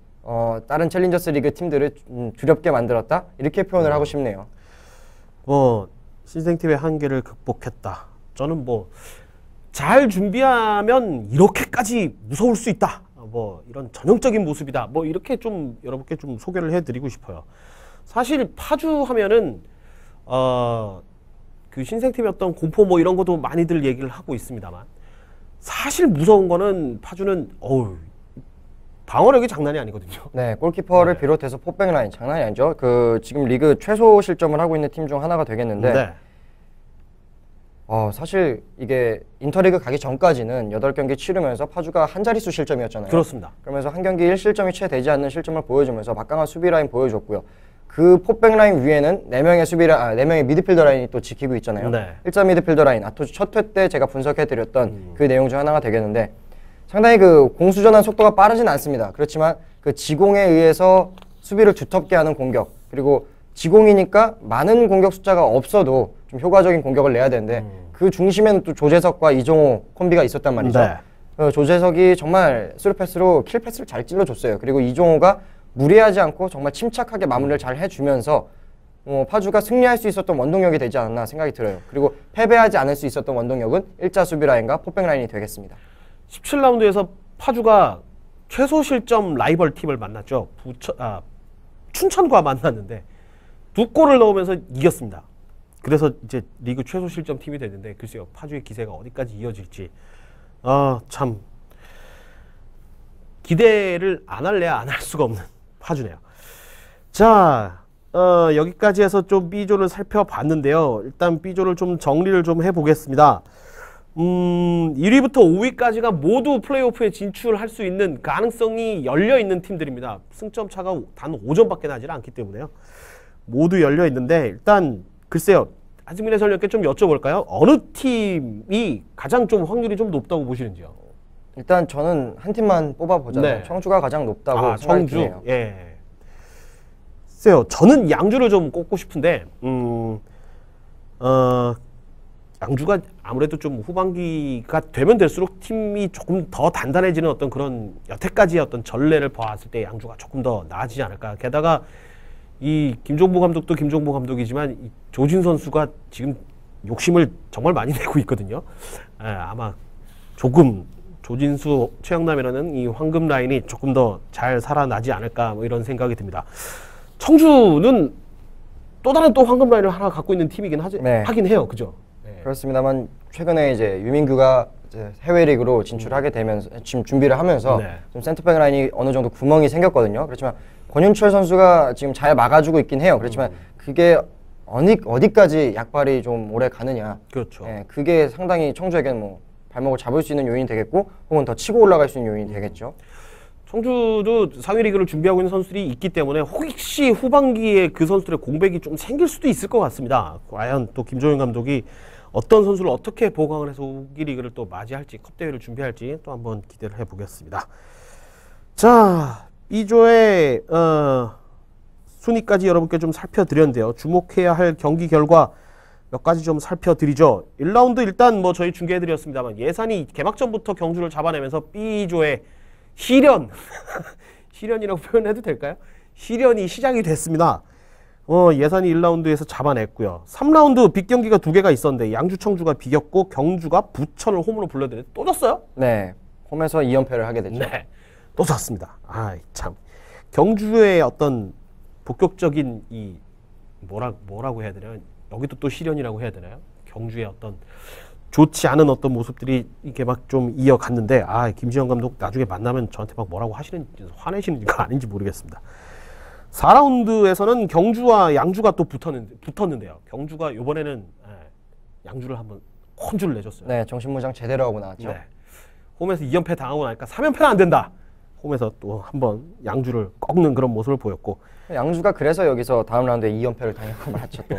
다른 챌린저스 리그 팀들을 두렵게 만들었다? 이렇게 표현을 하고 싶네요. 뭐 신생팀의 한계를 극복했다. 저는 뭐 잘 준비하면 이렇게까지 무서울 수 있다. 뭐 이런 전형적인 모습이다. 뭐 이렇게 좀 여러분께 좀 소개를 해드리고 싶어요. 사실 파주 하면은 그 신생팀의 어떤 공포 뭐 이런 것도 많이들 얘기를 하고 있습니다만 사실 무서운 거는 파주는 방어력이 장난이 아니거든요. 네, 골키퍼를 비롯해서 포백 라인 장난이 아니죠. 그 지금 리그 최소 실점을 하고 있는 팀 중 하나가 되겠는데 네. 사실 이게 인터리그 가기 전까지는 8경기 치르면서 파주가 한 자릿수 실점이었잖아요. 그렇습니다. 그러면서 한 경기 1실점이 채 되지 않는 실점을 보여주면서 막강한 수비 라인 보여줬고요. 그 포백 라인 위에는 4명의 미드필더 라인이 또 지키고 있잖아요. 네. 1자 미드필더 라인, 아토즈 첫 회 때 제가 분석해드렸던 그 내용 중 하나가 되겠는데 상당히 그 공수전환 속도가 빠르진 않습니다. 그렇지만 그 지공에 의해서 수비를 두텁게 하는 공격, 그리고 지공이니까 많은 공격 숫자가 없어도 좀 효과적인 공격을 내야 되는데 그 중심에는 또 조재석과 이종호 콤비가 있었단 말이죠. 네. 조재석이 정말 스루패스로 킬패스를 잘 찔러줬어요. 그리고 이종호가 무리하지 않고 정말 침착하게 마무리를 잘 해주면서 파주가 승리할 수 있었던 원동력이 되지 않았나 생각이 들어요. 그리고 패배하지 않을 수 있었던 원동력은 일자 수비 라인과 포백 라인이 되겠습니다. 17라운드에서 파주가 최소 실점 라이벌 팀을 만났죠. 춘천과 만났는데 2골을 넣으면서 이겼습니다. 그래서 이제 리그 최소 실점 팀이 됐는데 글쎄요. 파주의 기세가 어디까지 이어질지 참 기대를 안 할래야 안 할 수가 없는 파주네요. 자, 여기까지 해서 좀 B조를 살펴봤는데요. 일단 B조를 좀 정리를 좀 해보겠습니다. 1위부터 5위까지가 모두 플레이오프에 진출할 수 있는 가능성이 열려있는 팀들입니다. 승점 차가 단 5점밖에 나지 않기 때문에요. 모두 열려있는데 일단 글쎄요. 한승민 해설위원께 좀 여쭤볼까요? 어느 팀이 가장 좀 확률이 좀 높다고 보시는지요? 일단 저는 한 팀만 뽑아보자면 네. 청주가 가장 높다고 생각이 드네요. 예. 글쎄요. 저는 양주를 좀 꼽고 싶은데 양주가 아무래도 좀 후반기가 되면 될수록 팀이 조금 더 단단해지는 어떤 그런 여태까지의 어떤 전례를 봤을 때 양주가 조금 더 나아지지 않을까. 게다가 이 김종보 감독도 김종보 감독이지만 이 조진 선수가 지금 욕심을 정말 많이 내고 있거든요. 예, 아마 조금 조진수, 최영남이라는 이 황금 라인이 조금 더 잘 살아나지 않을까 뭐 이런 생각이 듭니다. 청주는 또 다른 또 황금 라인을 하나 갖고 있는 팀이긴 하긴 해요. 그죠? 네. 그렇습니다만 최근에 이제 유민규가 이제 해외 리그로 진출하게 되면서 지금 준비를 하면서 네. 좀 센터백 라인이 어느 정도 구멍이 생겼거든요. 그렇지만 권윤철 선수가 지금 잘 막아주고 있긴 해요. 그렇지만 그게 어디까지 약발이 좀 오래 가느냐. 그렇죠. 예, 그게 상당히 청주에게는 뭐 발목을 잡을 수 있는 요인이 되겠고 혹은 더 치고 올라갈 수 있는 요인이 되겠죠. 청주도 상위 리그를 준비하고 있는 선수들이 있기 때문에 혹시 후반기에 그 선수들의 공백이 좀 생길 수도 있을 것 같습니다. 과연 또 김종현 감독이 어떤 선수를 어떻게 보강을 해서 후기 리그를 또 맞이할지, 컵대회를 준비할지 또 한번 기대를 해보겠습니다. 자, B조의 순위까지 여러분께 좀 살펴드렸는데요. 주목해야 할 경기 결과 몇 가지 좀 살펴드리죠. 1라운드 일단 뭐 저희 중계해드렸습니다만 예산이 개막전부터 경주를 잡아내면서 B조의 시련 시련이라고 표현해도 될까요? 시련이 시작이 됐습니다. 예산이 1라운드에서 잡아냈고요. 3라운드 빅경기가 2개가 있었는데 양주 청주가 비겼고 경주가 부천을 홈으로 불러들였는데 또 졌어요? 네, 홈에서 2연패를 하게 됐죠. 네, 또 졌습니다. 아, 참 경주의 어떤 본격적인 이 뭐라고 해야 되나요? 여기도 또 시련이라고 해야 되나요? 경주의 어떤 좋지 않은 어떤 모습들이 이렇게 막 좀 이어갔는데 김지현 감독 나중에 만나면 저한테 막 뭐라고 하시는지 화내시는 거 아닌지 모르겠습니다. 4라운드에서는 경주와 양주가 또 붙었는데요. 경주가 이번에는 양주를 한번 혼주를 내줬어요. 네, 정신무장 제대로 하고 나왔죠. 네. 홈에서 2연패 당하고 나니까 3연패는 안 된다. 홈에서 또 한번 양주를 꺾는 그런 모습을 보였고 양주가 그래서 여기서 다음 라운드에 2연패를 당하고 말았죠. 또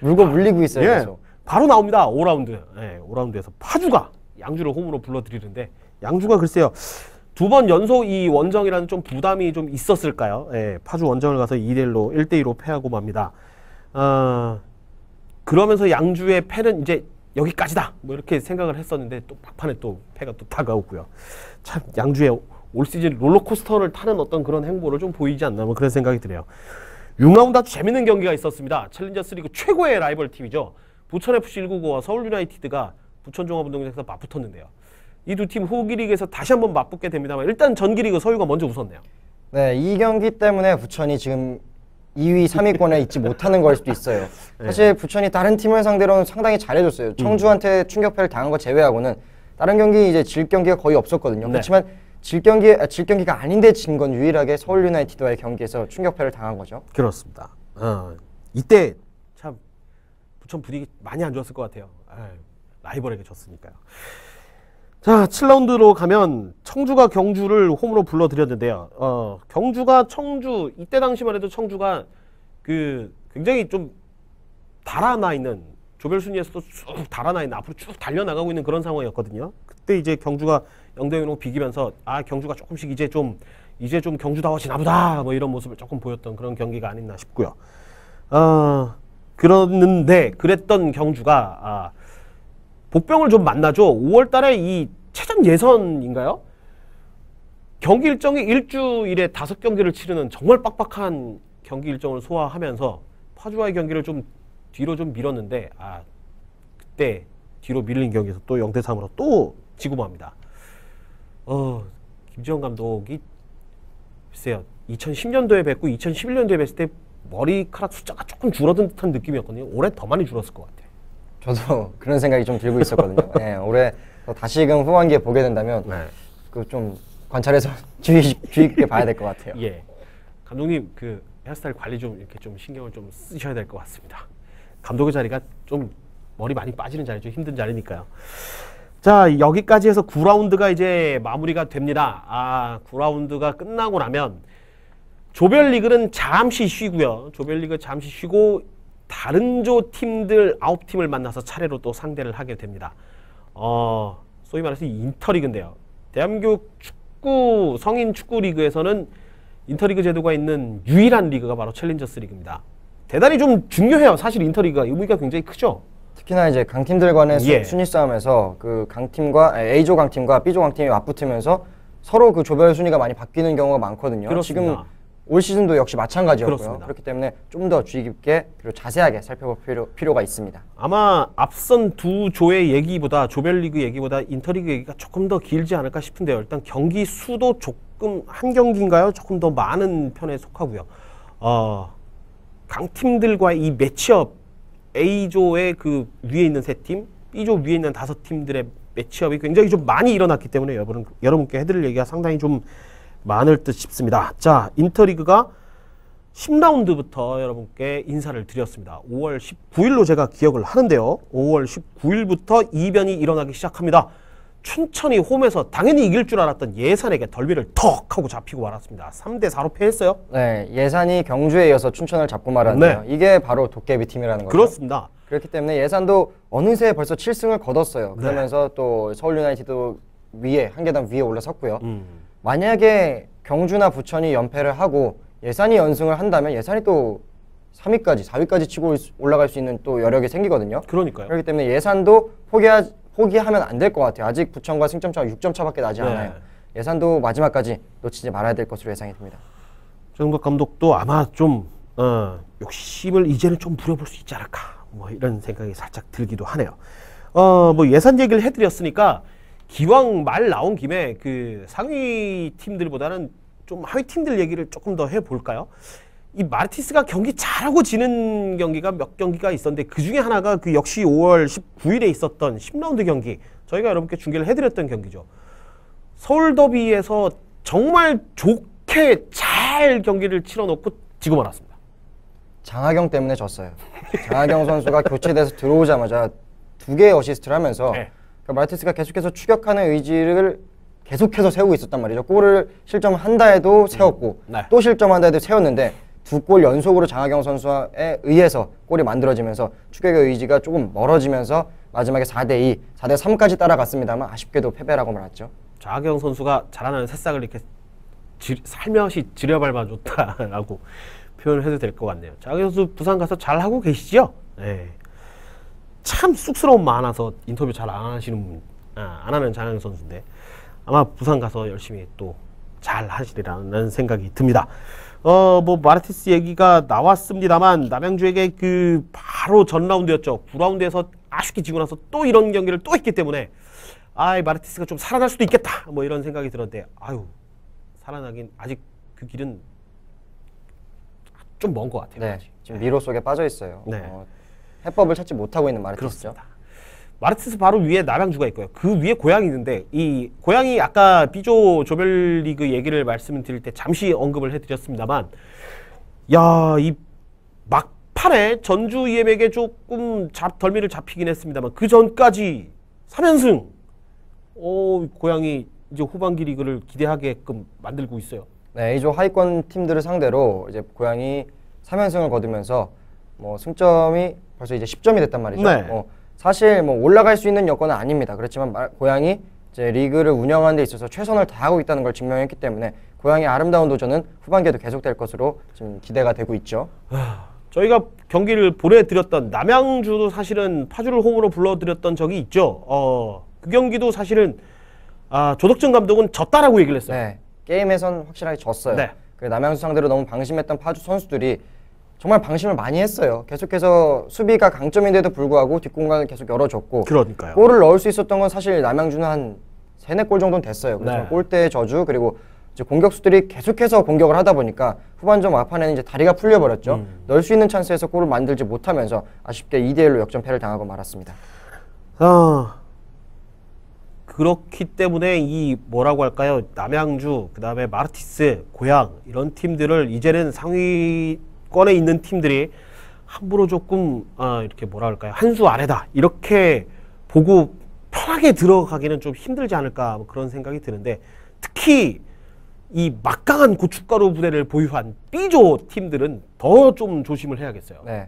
물고 물리고 있어요. 예, 계속. 바로 나옵니다. 5라운드. 예, 5라운드에서 파주가 양주를 홈으로 불러들이는데 양주가 글쎄요. 2번 연속 이 원정이라는 좀 부담이 좀 있었을까요? 예, 파주 원정을 가서 2대1로 1대2로 패하고 맙니다. 그러면서 양주의 패는 이제 여기까지다. 뭐 이렇게 생각을 했었는데 또 막판에 또 패가 또 다가오고요. 참 양주의 올 시즌 롤러코스터를 타는 어떤 그런 행보를 좀 보이지 않나 뭐 그런 생각이 드네요. 6라운드 아주 재밌는 경기가 있었습니다. 챌린저스 리그 최고의 라이벌 팀이죠. 부천FC 199와 서울유나이티드가 부천종합운동장에서 맞붙었는데요. 이 두 팀 후기 리그에서 다시 한번 맞붙게 됩니다만 일단 전기 리그 서유가 먼저 웃었네요. 네, 이 경기 때문에 부천이 지금 2위, 3위권에 있지 못하는 걸 수도 있어요. 사실 부천이 다른 팀을 상대로는 상당히 잘해줬어요. 청주한테 충격패를 당한 거 제외하고는 다른 경기 이제 질 경기가 거의 없었거든요. 네. 그렇지만 질 경기가 아닌데 진 건 유일하게 서울 유나이티드와의 경기에서 충격패를 당한 거죠. 그렇습니다. 이때 참 부천 분위기 많이 안 좋았을 것 같아요. 라이벌에게 졌으니까요. 자, 7라운드로 가면 청주가 경주를 홈으로 불러들였는데요. 경주가 청주 이때 당시만 해도 청주가 그 굉장히 좀 달아나 있는 조별 순위에서도 쭉 달아나 있는 앞으로 쭉 달려나가고 있는 그런 상황이었거든요. 그때 이제 경주가 0대0으로 비기면서 경주가 조금씩 이제 좀 경주다워지나 보다 뭐 이런 모습을 조금 보였던 그런 경기가 아니었나 싶고요. 그랬던 경주가 복병을 좀 만나죠. 5월달에 이 최전 예선인가요? 경기 일정이 일주일에 5경기를 치르는 정말 빡빡한 경기 일정을 소화하면서 파주와의 경기를 좀 뒤로 좀 밀었는데 그때 뒤로 밀린 경기에서 또 0대3으로 또 지고 맙니다. 김지현 감독이 글쎄요. 2010년도에 뵙고 2011년도에 뵀을 때 머리카락 숫자가 조금 줄어든 듯한 느낌이었거든요. 올해 더 많이 줄었을 것 같아요. 저도 그런 생각이 좀 들고 있었거든요. 네, 올해 다시금 후반기에 보게 된다면 그 좀 관찰해서 주의 깊게 봐야 될 것 같아요. 예, 감독님 그 헤어스타일 관리 좀 이렇게 좀 신경을 좀 쓰셔야 될 것 같습니다. 감독의 자리가 좀 머리 많이 빠지는 자리죠. 힘든 자리니까요. 자, 여기까지 해서 9라운드가 이제 마무리가 됩니다. 9라운드가 끝나고 나면 조별리그는 잠시 쉬고요. 조별리그 잠시 쉬고 다른 조 팀들 9팀을 만나서 차례로 또 상대를 하게 됩니다. 소위 말해서 인터리그인데요. 대한민국 축구 성인 축구 리그에서는 인터리그 제도가 있는 유일한 리그가 바로 챌린저스 리그입니다. 대단히 좀 중요해요. 사실 인터리그가 의미가 굉장히 크죠. 특히나 이제 강팀들 간의 예. 순위 싸움에서 그 강팀과 A조 강팀과 B조 강팀이 맞붙으면서 서로 그 조별 순위가 많이 바뀌는 경우가 많거든요. 그렇습니다. 지금 올 시즌도 역시 마찬가지였고요. 그렇습니다. 그렇기 때문에 좀 더 주의 깊게 그리고 자세하게 살펴볼 필요가 있습니다. 아마 앞선 두 조의 얘기보다 조별리그 얘기보다 인터리그 얘기가 조금 더 길지 않을까 싶은데요. 일단 경기 수도 조금 한 경기인가요? 조금 더 많은 편에 속하고요. 강팀들과의 이 매치업 A조의 그 위에 있는 세 팀, B조 위에 있는 5팀들의 매치업이 굉장히 좀 많이 일어났기 때문에 여러분께 해드릴 얘기가 상당히 좀 많을 듯 싶습니다. 자, 인터리그가 10라운드부터 여러분께 인사를 드렸습니다. 5월 19일로 제가 기억을 하는데요. 5월 19일부터 이변이 일어나기 시작합니다. 춘천이 홈에서 당연히 이길 줄 알았던 예산에게 덜미를 턱 하고 잡히고 말았습니다. 3대4로 패했어요. 네, 예산이 경주에 이어서 춘천을 잡고 말았네요. 이게 바로 도깨비 팀이라는 거죠. 그렇습니다. 그렇기 때문에 예산도 어느새 벌써 7승을 거뒀어요. 그러면서 또 서울 유나이티드 위에 한 계단 위에 올라섰고요. 만약에 경주나 부천이 연패를 하고 예산이 연승을 한다면 예산이 또 3위까지, 4위까지 치고 올라갈 수 있는 또 여력이 생기거든요. 그러니까요. 그렇기 때문에 예산도 포기하면 안 될 것 같아요. 아직 부천과 승점 차가 6점 차밖에 나지 않아요. 예산도 마지막까지 놓치지 말아야 될 것으로 예상이 됩니다. 정박 감독도 아마 좀 욕심을 이제는 좀 부려볼 수 있지 않을까, 뭐 이런 생각이 살짝 들기도 하네요. 뭐 예산 얘기를 해드렸으니까 기왕 말 나온 김에 그 상위 팀들보다는 좀 하위 팀들 얘기를 조금 더 해볼까요? 이 마르티스가 경기 잘하고 지는 경기가 몇 경기가 있었는데 그 중에 하나가 그 역시 5월 19일에 있었던 10라운드 경기, 저희가 여러분께 중계를 해드렸던 경기죠. 서울 더비에서 정말 좋게 잘 경기를 치러놓고 지고 말았습니다. 장하경 때문에 졌어요. 장하경 선수가 교체돼서 들어오자마자 2개의 어시스트를 하면서 그러니까 마르티스가 계속해서 추격하는 의지를 계속해서 세우고 있었단 말이죠. 골을 실점한다 해도 세웠고 또 실점한다 해도 세웠는데 2골 연속으로 장하경 선수에 의해서 골이 만들어지면서 추격의 의지가 조금 멀어지면서 마지막에 4대2, 4대3까지 따라갔습니다만 아쉽게도 패배라고 말았죠. 장하경 선수가 자라나는 새싹을 이렇게 살며시 지려밟아줬다라고 표현을 해도 될 것 같네요. 장하경 선수 부산 가서 잘하고 계시죠? 네. 참 쑥스러움 많아서 인터뷰 잘 안 하는 장하경 선수인데 아마 부산 가서 열심히 또 잘 하시리라는 생각이 듭니다. 뭐 마르티스 얘기가 나왔습니다만 남양주에게 그 바로 전 라운드였죠. 9라운드에서 아쉽게 지고 나서 또 이런 경기를 또 했기 때문에 마르티스가 좀 살아날 수도 있겠다, 뭐 이런 생각이 들었는데 살아나긴 아직 그 길은 좀 먼 것 같아요. 네, 지금 미로 속에 빠져 있어요. 네. 해법을 찾지 못하고 있는 마르티스죠. 그렇습니다. 마르티스 바로 위에 남양주가 있고요. 그 위에 고양이 있는데 이 고양이 아까 B조 조별리그 얘기를 말씀드릴 때 잠시 언급을 해드렸습니다만, 이 막판에 전주 EM에게 조금 덜미를 잡히긴 했습니다만 그 전까지 3연승. 고양이 이제 후반기 리그를 기대하게끔 만들고 있어요. 네, A조 하위권 팀들을 상대로 이제 고양이 3연승을 거두면서 뭐 승점이 벌써 이제 10점이 됐단 말이죠. 네. 사실 뭐 올라갈 수 있는 여건은 아닙니다. 그렇지만 고양이 이제 리그를 운영하는 데 있어서 최선을 다하고 있다는 걸 증명했기 때문에 고양이 아름다운 도전은 후반기에도 계속될 것으로 지금 기대가 되고 있죠. 저희가 경기를 보내드렸던 남양주도 사실은 파주를 홈으로 불러드렸던 적이 있죠. 그 경기도 사실은 조덕정 감독은 졌다라고 얘기를 했어요. 네, 게임에선 확실하게 졌어요. 네. 남양주 상대로 너무 방심했던 파주 선수들이 정말 방심을 많이 했어요. 계속해서 수비가 강점인데도 불구하고 뒷공간을 계속 열어줬고, 그러니까요. 골을 넣을 수 있었던 건 사실 남양주는 한 3-4골 정도는 됐어요. 그래서 네. 골대의 저주, 그리고 이제 공격수들이 계속해서 공격을 하다 보니까 후반전 막판에는 이제 다리가 풀려버렸죠. 넣을 수 있는 찬스에서 골을 만들지 못하면서 아쉽게 2대1로 역전패를 당하고 말았습니다. 그렇기 때문에 이 뭐라고 할까요? 남양주, 그다음에 마르티스, 고양 이런 팀들을 이제는 상위권에 있는 팀들이 함부로 조금 이렇게 뭐라 할까요? 한 수 아래다 이렇게 보고 편하게 들어가기는 좀 힘들지 않을까 뭐 그런 생각이 드는데, 특히 이 막강한 고춧가루 부대를 보유한 B조 팀들은 더 좀 조심을 해야겠어요. 네.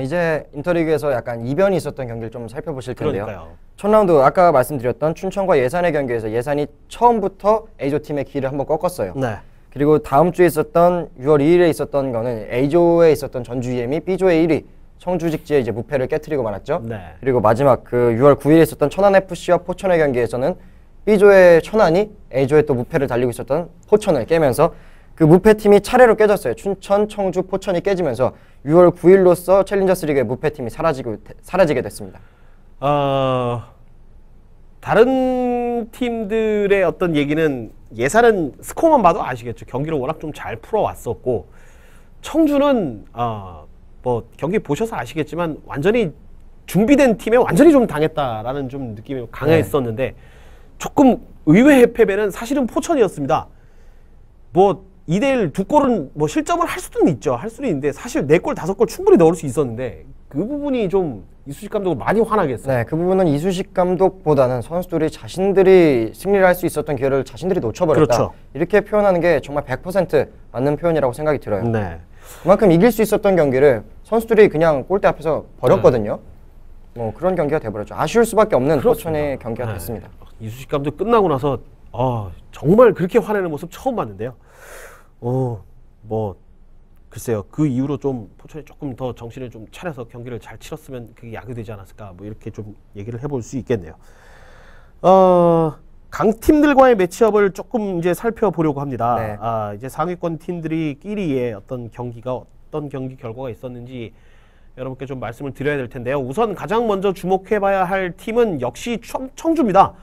이제 인터리그에서 약간 이변이 있었던 경기를 좀 살펴보실 텐데요. 그러니까요. 첫 라운드 아까 말씀드렸던 춘천과 예산의 경기에서 예산이 처음부터 A조 팀의 길을 한번 꺾었어요. 네. 그리고 다음 주에 있었던 6월 2일에 있었던 거는 A조에 있었던 전주 EM이 B조의 1위 청주 직지에 이제 무패를 깨트리고 말았죠. 네. 그리고 마지막 그 6월 9일에 있었던 천안FC와 포천의 경기에서는 B조의 천안이 A조에 또 무패를 달리고 있었던 포천을 깨면서 그 무패팀이 차례로 깨졌어요. 춘천, 청주, 포천이 깨지면서 6월 9일로서 챌린저스 리그의 무패팀이 사라지게 됐습니다. 다른 팀들의 어떤 얘기는 예산은 스코어만 봐도 아시겠죠. 경기를 워낙 좀 잘 풀어왔었고, 청주는 뭐 경기 보셔서 아시겠지만 완전히 준비된 팀에 완전히 좀 당했다라는 좀 느낌이 강했었는데, 조금 의외의 패배는 사실은 포천이었습니다. 뭐 2대1 두 골은 뭐 실점을 할 수는 있죠. 할 수는 있는데 사실 4골 5골 충분히 넣을 수 있었는데, 그 부분이 좀 이수식 감독을 많이 화나게 했어요. 네, 그 부분은 이수식 감독보다는 선수들이 자신들이 승리를 할 수 있었던 기회를 자신들이 놓쳐버렸다. 그렇죠. 이렇게 표현하는 게 정말 100% 맞는 표현이라고 생각이 들어요. 네. 그만큼 이길 수 있었던 경기를 선수들이 그냥 골대 앞에서 버렸거든요. 뭐 그런 경기가 돼버렸죠. 아쉬울 수밖에 없는 포천의 경기가 됐습니다. 이수식 감독 끝나고 나서 정말 그렇게 화내는 모습 처음 봤는데요. 뭐 글쎄요, 그 이후로 좀 포천이 조금 더 정신을 좀 차려서 경기를 잘 치렀으면 그게 야기되지 않았을까, 뭐 이렇게 좀 얘기를 해볼 수 있겠네요. 강팀들과의 매치업을 조금 이제 살펴보려고 합니다. 네. 이제 상위권 팀들이끼리의 어떤 경기가 어떤 경기 결과가 있었는지 여러분께 좀 말씀을 드려야 될 텐데요. 우선 가장 먼저 주목해봐야 할 팀은 역시 청주입니다.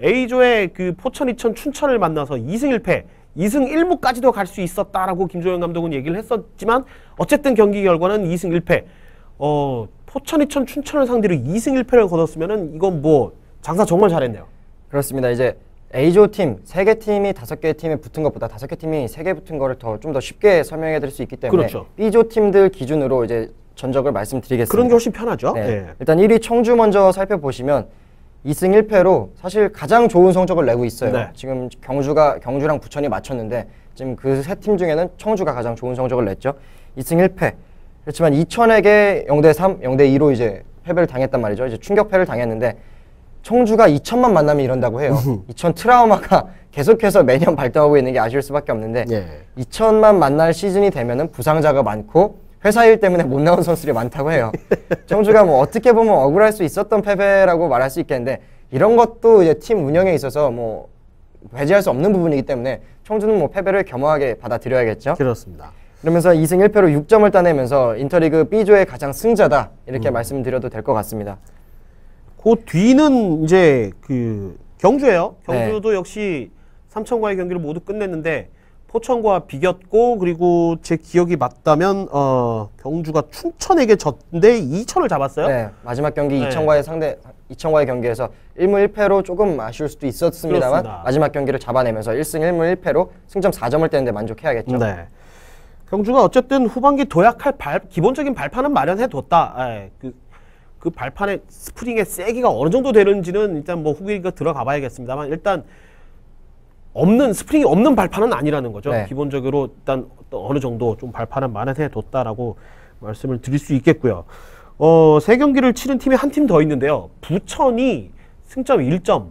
A조의 그 포천, 이천, 춘천을 만나서 2승 1패, 2승 1무까지도 갈 수 있었다라고 김조영 감독은 얘기를 했었지만, 어쨌든 경기 결과는 2승 1패. 포천, 이천, 춘천을 상대로 2승 1패를 거뒀으면은 이건 뭐 장사 정말 잘했네요. 그렇습니다. 이제 A조 팀, 3개 팀이 5개 팀에 붙은 것보다 5개 팀이 3개 붙은 거를 좀 더 쉽게 설명해 드릴 수 있기 때문에, 그렇죠. B조 팀들 기준으로 이제 전적을 말씀드리겠습니다. 그런 게 훨씬 편하죠. 네. 네. 일단 1위 청주 먼저 살펴보시면 2승 1패로 사실 가장 좋은 성적을 내고 있어요. 네. 지금 경주랑 부천이 맞췄는데 지금 그 세 팀 중에는 청주가 가장 좋은 성적을 냈죠. 2승 1패. 그렇지만 이천에게 0대3, 0대2로 이제 패배를 당했단 말이죠. 이제 충격패를 당했는데, 청주가 이천만 만나면 이런다고 해요. 이천 트라우마가 계속해서 매년 발동하고 있는 게 아쉬울 수밖에 없는데, 이천만 만날 시즌이 되면은 부상자가 많고 회사 일 때문에 못 나온 선수들이 많다고 해요. 청주가 뭐 어떻게 보면 억울할 수 있었던 패배라고 말할 수 있겠는데, 이런 것도 이제 팀 운영에 있어서 뭐 배제할 수 없는 부분이기 때문에 청주는 뭐 패배를 겸허하게 받아들여야겠죠. 그렇습니다. 그러면서 2승 1패로 6점을 따내면서 인터리그 B조의 가장 승자다, 이렇게 말씀드려도 될 것 같습니다. 그 뒤는 이제 그 경주예요. 경주도 네. 역시 삼천과의 경기를 모두 끝냈는데 포천과 비겼고, 그리고 제 기억이 맞다면 경주가 춘천에게 졌는데 2천을 잡았어요. 네, 마지막 경기 네. 이천과의 경기에서 1무 1패로 조금 아쉬울 수도 있었습니다만, 그렇습니다. 마지막 경기를 잡아내면서 1승 1무 1패로 승점 4점을 떼는데 만족해야겠죠. 네. 경주가 어쨌든 후반기 도약할 기본적인 발판은 마련해뒀다. 그 발판의 스프링의 세기가 어느 정도 되는지는 일단 뭐 후기가 들어가 봐야겠습니다만, 일단 스프링이 없는 발판은 아니라는 거죠. 네. 기본적으로 일단 어느 정도 좀 발판은 마련해뒀다라고 말씀을 드릴 수 있겠고요. 3경기를 치른 팀이 한 팀 더 있는데요. 부천이 승점 1점.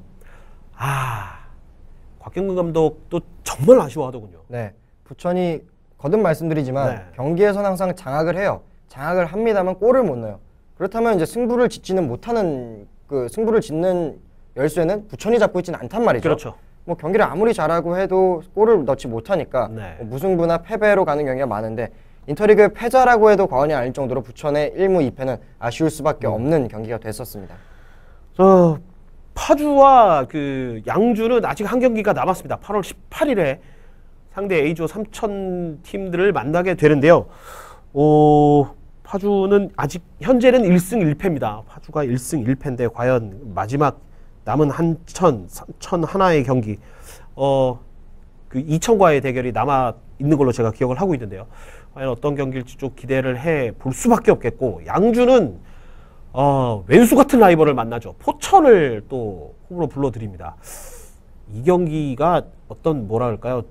곽경근 감독도 정말 아쉬워하더군요. 네, 부천이 거듭 말씀드리지만 네. 경기에서는 항상 장악을 해요. 장악을 합니다만 골을 못 넣어요. 그렇다면 이제 승부를 짓지는 못하는, 그 승부를 짓는 열쇠는 부천이 잡고 있지는 않단 말이죠. 그렇죠. 뭐 경기를 아무리 잘하고 해도 골을 넣지 못하니까 네. 뭐 무승부나 패배로 가는 경기가 많은데, 인터리그 패자라고 해도 과언이 아닐 정도로 부천의 1무 2패는 아쉬울 수밖에 없는 경기가 됐었습니다. 파주와 그 양주는 아직 한 경기가 남았습니다. 8월 18일에 상대 A조 삼천 팀들을 만나게 되는데요. 파주는 아직 현재는 1승 1패입니다. 파주가 1승 1패인데 과연 마지막 남은 한천, 삼천 하나의 경기, 그 이천과의 대결이 남아 있는 걸로 제가 기억을 하고 있는데요. 과연 어떤 경기일지 좀 기대를 해 볼 수밖에 없겠고, 양주는 왼수 같은 라이벌을 만나죠. 포천을 또 홈으로 불러드립니다. 이 경기가 어떤 뭐라 할까요?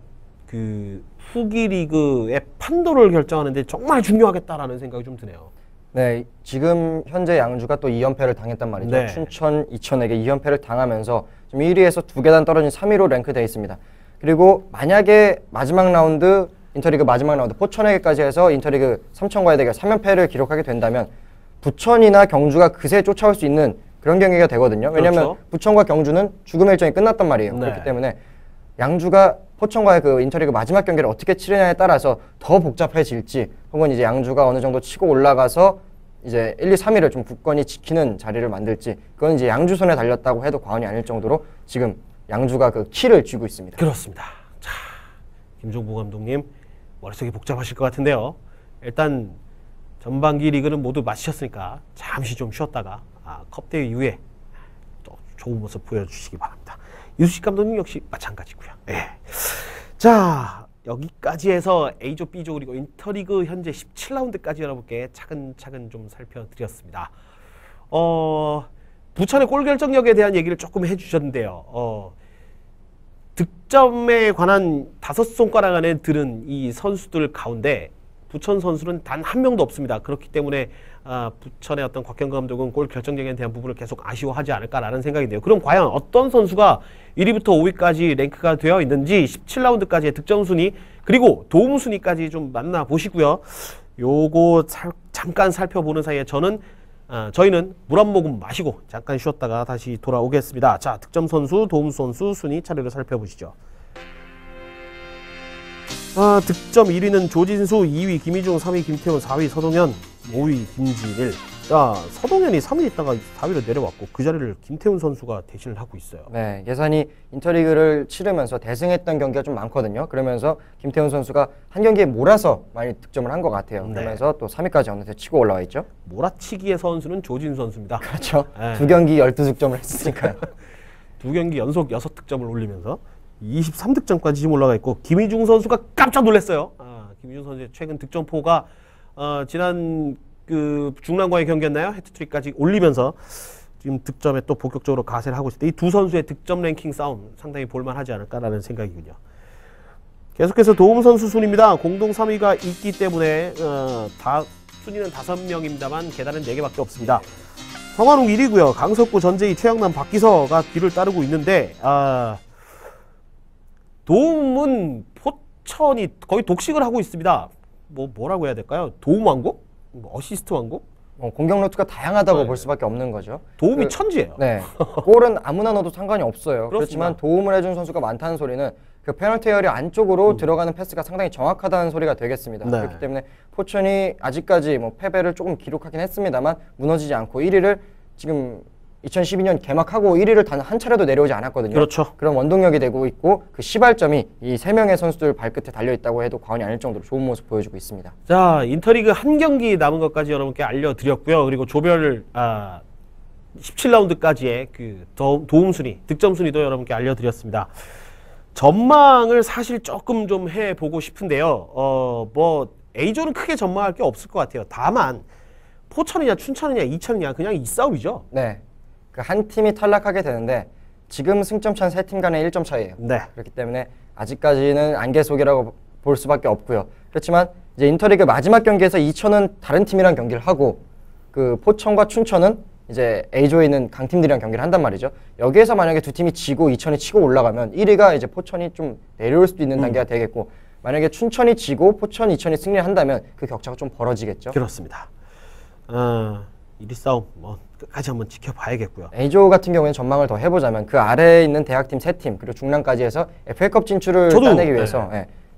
그 후기 리그의 판도를 결정하는데 정말 중요하겠다라는 생각이 좀 드네요. 네, 지금 현재 양주가 또 2연패를 당했단 말이죠. 네. 춘천, 이천에게 2연패를 당하면서 지금 1위에서 2계단 떨어진 3위로 랭크되어 있습니다. 그리고 만약에 마지막 라운드, 인터리그 마지막 라운드 포천에게까지 해서 인터리그 삼천과의 대결 3연패를 기록하게 된다면 부천이나 경주가 그새 쫓아올 수 있는 그런 경기가 되거든요. 왜냐하면 그렇죠. 부천과 경주는 죽음의 일정이 끝났단 말이에요. 네. 그렇기 때문에 양주가 포천과의 그 인터리그 마지막 경기를 어떻게 치르냐에 따라서 더 복잡해질지, 혹은 이제 양주가 어느 정도 치고 올라가서 이제 1, 2, 3위를 좀 굳건히 지키는 자리를 만들지, 그건 이제 양주 손에 달렸다고 해도 과언이 아닐 정도로 지금 양주가 그 키를 쥐고 있습니다. 그렇습니다. 자, 김종부 감독님 머릿속이 복잡하실 것 같은데요. 일단 전반기 리그는 모두 마치셨으니까 잠시 좀 쉬었다가 컵대회 이후에 또 좋은 모습 보여주시기 바랍니다. 유수식 감독님 역시 마찬가지고요. 예. 자, 여기까지 해서 A조, B조 그리고 인터리그 현재 17라운드까지 여러분께 차근차근 좀 살펴드렸습니다. 부천의 골 결정력에 대한 얘기를 조금 해주셨는데요. 득점에 관한 5손가락 안에 들은 이 선수들 가운데 부천 선수는 단 한 명도 없습니다. 그렇기 때문에 부천의 어떤 곽경근 감독은 골 결정력에 대한 부분을 계속 아쉬워하지 않을까라는 생각인데요. 그럼 과연 어떤 선수가 1위부터 5위까지 랭크가 되어 있는지 17라운드까지의 득점 순위 그리고 도움 순위까지 좀 만나보시고요. 요거 잠깐 살펴보는 사이에 저희는 물 한 모금 마시고 잠깐 쉬었다가 다시 돌아오겠습니다. 자, 득점 선수, 도움 선수 순위 차례로 살펴보시죠. 득점 1위는 조진수, 2위 김희중, 3위 김태훈, 4위 서동현, 5위 김진일. 자, 서동현이 3위 있다가 4위로 내려왔고 그 자리를 김태훈 선수가 대신을 하고 있어요. 네, 예산이 인터리그를 치르면서 대승했던 경기가 좀 많거든요. 그러면서 김태훈 선수가 한 경기에 몰아서 많이 득점을 한 것 같아요. 네. 그러면서 또 3위까지 어느새 치고 올라와 있죠. 몰아치기의 선수는 조진수 선수입니다. 그렇죠. 네. 2경기 12득점을 했으니까요. 2경기 연속 6득점을 올리면서 23득점까지 지금 올라가 있고 김희중 선수가 깜짝 놀랐어요. 김희중 선수의 최근 득점포가 지난 그 중랑과의 경기였나요? 해트트릭까지 올리면서 지금 득점에 또 본격적으로 가세를 하고 있을 때 이 두 선수의 득점 랭킹 싸움 상당히 볼만하지 않을까라는 생각이군요. 계속해서 도움 선수 순입니다. 공동 3위가 있기 때문에 순위는 5명입니다만 계단은 4개밖에 없습니다. 성환웅 1위고요. 강석구, 전재희, 최영남, 박기서가 뒤를 따르고 있는데 도움은 포천이 거의 독식을 하고 있습니다. 뭐라고 해야 될까요? 도움 왕국? 어시스트 왕국? 공격 루트가 다양하다고 네. 볼 수밖에 없는 거죠. 도움이 천지예요. 네, 골은 아무나 넣어도 상관이 없어요. 그렇습니다. 그렇지만 도움을 해준 선수가 많다는 소리는 그 페널티 에리어 안쪽으로 들어가는 패스가 상당히 정확하다는 소리가 되겠습니다. 네. 그렇기 때문에 포천이 아직까지 패배를 조금 기록하긴 했습니다만 무너지지 않고 1위를 지금 2012년 개막하고 1위를 단 한 차례도 내려오지 않았거든요. 그렇죠. 그런 원동력이 되고 있고 그 시발점이 이 3명의 선수들 발끝에 달려있다고 해도 과언이 아닐 정도로 좋은 모습 보여주고 있습니다. 자, 인터리그 한 경기 남은 것까지 여러분께 알려드렸고요. 그리고 조별 17라운드까지의 그 도움 순위, 득점 순위도 여러분께 알려드렸습니다. 전망을 사실 조금 좀 해보고 싶은데요. A조는 크게 전망할 게 없을 것 같아요. 다만 포천이냐 춘천이냐 이천이냐 그냥 이 싸움이죠. 네, 그 한 팀이 탈락하게 되는데 지금 승점차는 3팀 간의 1점 차이예요. 네. 그렇기 때문에 아직까지는 안개 속이라고 볼 수밖에 없고요. 그렇지만 이제 인터리그 마지막 경기에서 이천은 다른 팀이랑 경기를 하고 그 포천과 춘천은 이제 A조에 있는 강팀들이랑 경기를 한단 말이죠. 여기에서 만약에 두 팀이 지고 이천이 치고 올라가면 1위가 이제 포천이 좀 내려올 수도 있는 단계가 되겠고, 만약에 춘천이 지고 포천, 이천이 승리를 한다면 그 격차가 좀 벌어지겠죠. 그렇습니다. 1위 싸움 끝까지 한번 지켜봐야겠고요. A조 같은 경우에는 전망을 더 해보자면 그 아래에 있는 대학팀 3팀 그리고 중랑까지 해서 FA컵 진출을 따내기 위해서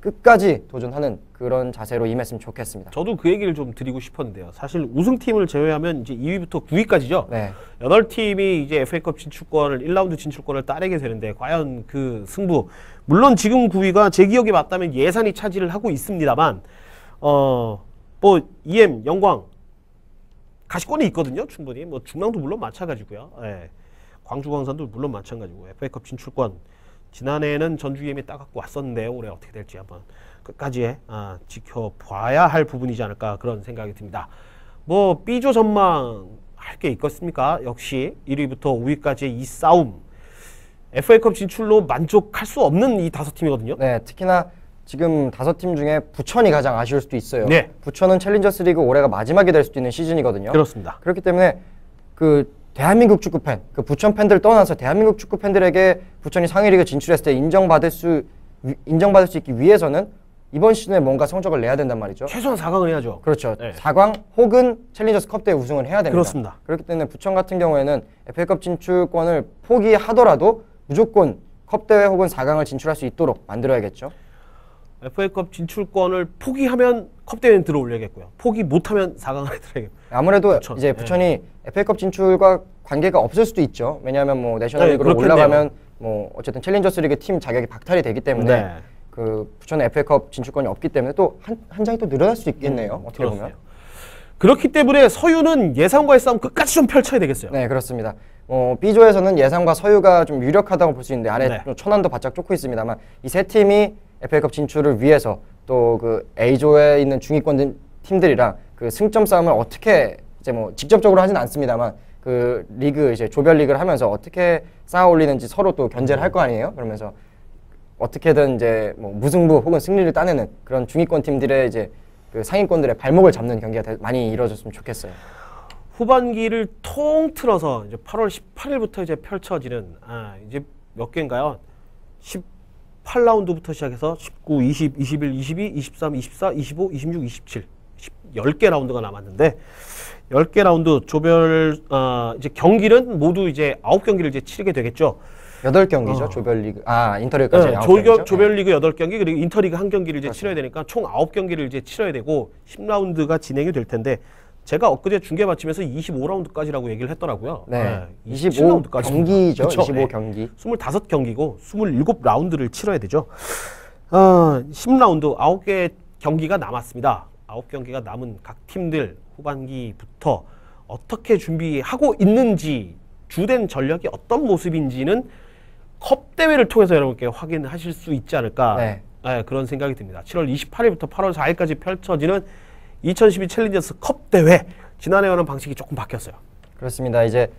끝까지 도전하는 그런 자세로 임했으면 좋겠습니다. 저도 그 얘기를 좀 드리고 싶었는데요. 사실 우승팀을 제외하면 이제 2위부터 9위까지죠. 네. 8팀이 이제 FA컵 진출권을 1라운드 진출권을 따내게 되는데 과연 그 승부, 물론 지금 9위가 제 기억에 맞다면 예산이 차지를 하고 있습니다만 EM, 영광 가시권이 있거든요. 충분히 중랑도 물론 마찬가지고요. 예. 광주광산도 물론 마찬가지고 FA컵 진출권 지난해에는 전주 EM이 따갖고 왔었는데 올해 어떻게 될지 한번 끝까지 지켜봐야 할 부분이지 않을까 그런 생각이 듭니다. 뭐 B조 전망 할 게 있겠습니까? 역시 1위부터 5위까지의 이 싸움 FA컵 진출로 만족할 수 없는 이 5팀이거든요. 네, 특히나 지금 5팀 중에 부천이 가장 아쉬울 수도 있어요. 네. 부천은 챌린저스 리그 올해가 마지막이 될 수도 있는 시즌이거든요. 그렇습니다. 그렇기 때문에 그 대한민국 축구 팬, 그 부천 팬들 떠나서 대한민국 축구 팬들에게 부천이 상위리그 진출했을 때 인정받을 수 있기 위해서는 이번 시즌에 뭔가 성적을 내야 된단 말이죠. 최소한 4강을 해야죠. 그렇죠. 네. 4강 혹은 챌린저스 컵 대 우승을 해야 됩니다. 그렇습니다. 그렇기 때문에 부천 같은 경우에는 FA컵 진출권을 포기하더라도 무조건 컵 대회 혹은 4강을 진출할 수 있도록 만들어야겠죠. FA컵 진출권을 포기하면 컵 대회는 들어올려야겠고요. 포기 못하면 4강을 들어야겠고요. 아무래도 부천. 이제 부천이 FA컵 진출과 관계가 없을 수도 있죠. 왜냐하면 뭐 내셔널리그로 그렇겠네요. 올라가면 뭐 어쨌든 챌린저스리그 팀 자격이 박탈이 되기 때문에 네. 그 부천의 FA컵 진출권이 없기 때문에 또 한 장이 또 늘어날 수 있겠네요. 어떻게 그렇네요. 보면. 그렇기 때문에 서유는 예상과의 싸움 끝까지 좀 펼쳐야 되겠어요. 네, 그렇습니다. B조에서는 예상과 서유가 좀 유력하다고 볼 수 있는데 아래 네. 천안도 바짝 쫓고 있습니다만 이 세 팀이 FA컵 진출을 위해서 또 그 A조에 있는 중위권 팀들이랑 그 승점 싸움을 어떻게 이제 뭐 직접적으로 하진 않습니다만 그 리그 이제 조별 리그를 하면서 어떻게 쌓아 올리는지 서로 또 견제를 할 거 아니에요. 그러면서 어떻게든 이제 뭐 무승부 혹은 승리를 따내는 그런 중위권 팀들의 이제 그 상위권들의 발목을 잡는 경기가 많이 이루어졌으면 좋겠어요. 후반기를 통틀어서 이제 8월 18일부터 이제 펼쳐지는 이제 몇 개인가요? 18라운드부터 시작해서 19, 20, 21, 22, 23, 24, 25, 26, 27 10개 라운드가 남았는데 10개 라운드 조별 이제 경기는 모두 이제 9경기를 이제 치르게 되겠죠. 8경기죠. 조별리그. 인터리그까지 네, 9경기죠. 조별리그 8경기 그리고 인터리그 1경기를 이제 치러야 되니까 총 9경기를 이제 치러야 되고 10라운드가 진행이 될 텐데 제가 엊그제 중계 마치면서 25라운드까지라고 얘기를 했더라고요. 네. 27라운드까지. 25경기죠. 그쵸? 25경기. 25경기고 27라운드를 치러야 되죠. 10라운드 9개 경기가 남았습니다. 9경기가 남은 각 팀들 후반기부터 어떻게 준비하고 있는지 주된 전력이 어떤 모습인지는 컵 대회를 통해서 여러분께 확인하실 수 있지 않을까 네. 그런 생각이 듭니다. 7월 28일부터 8월 4일까지 펼쳐지는 2012 챌린저스 컵 대회 지난해와는 방식이 조금 바뀌었어요. 그렇습니다. 이제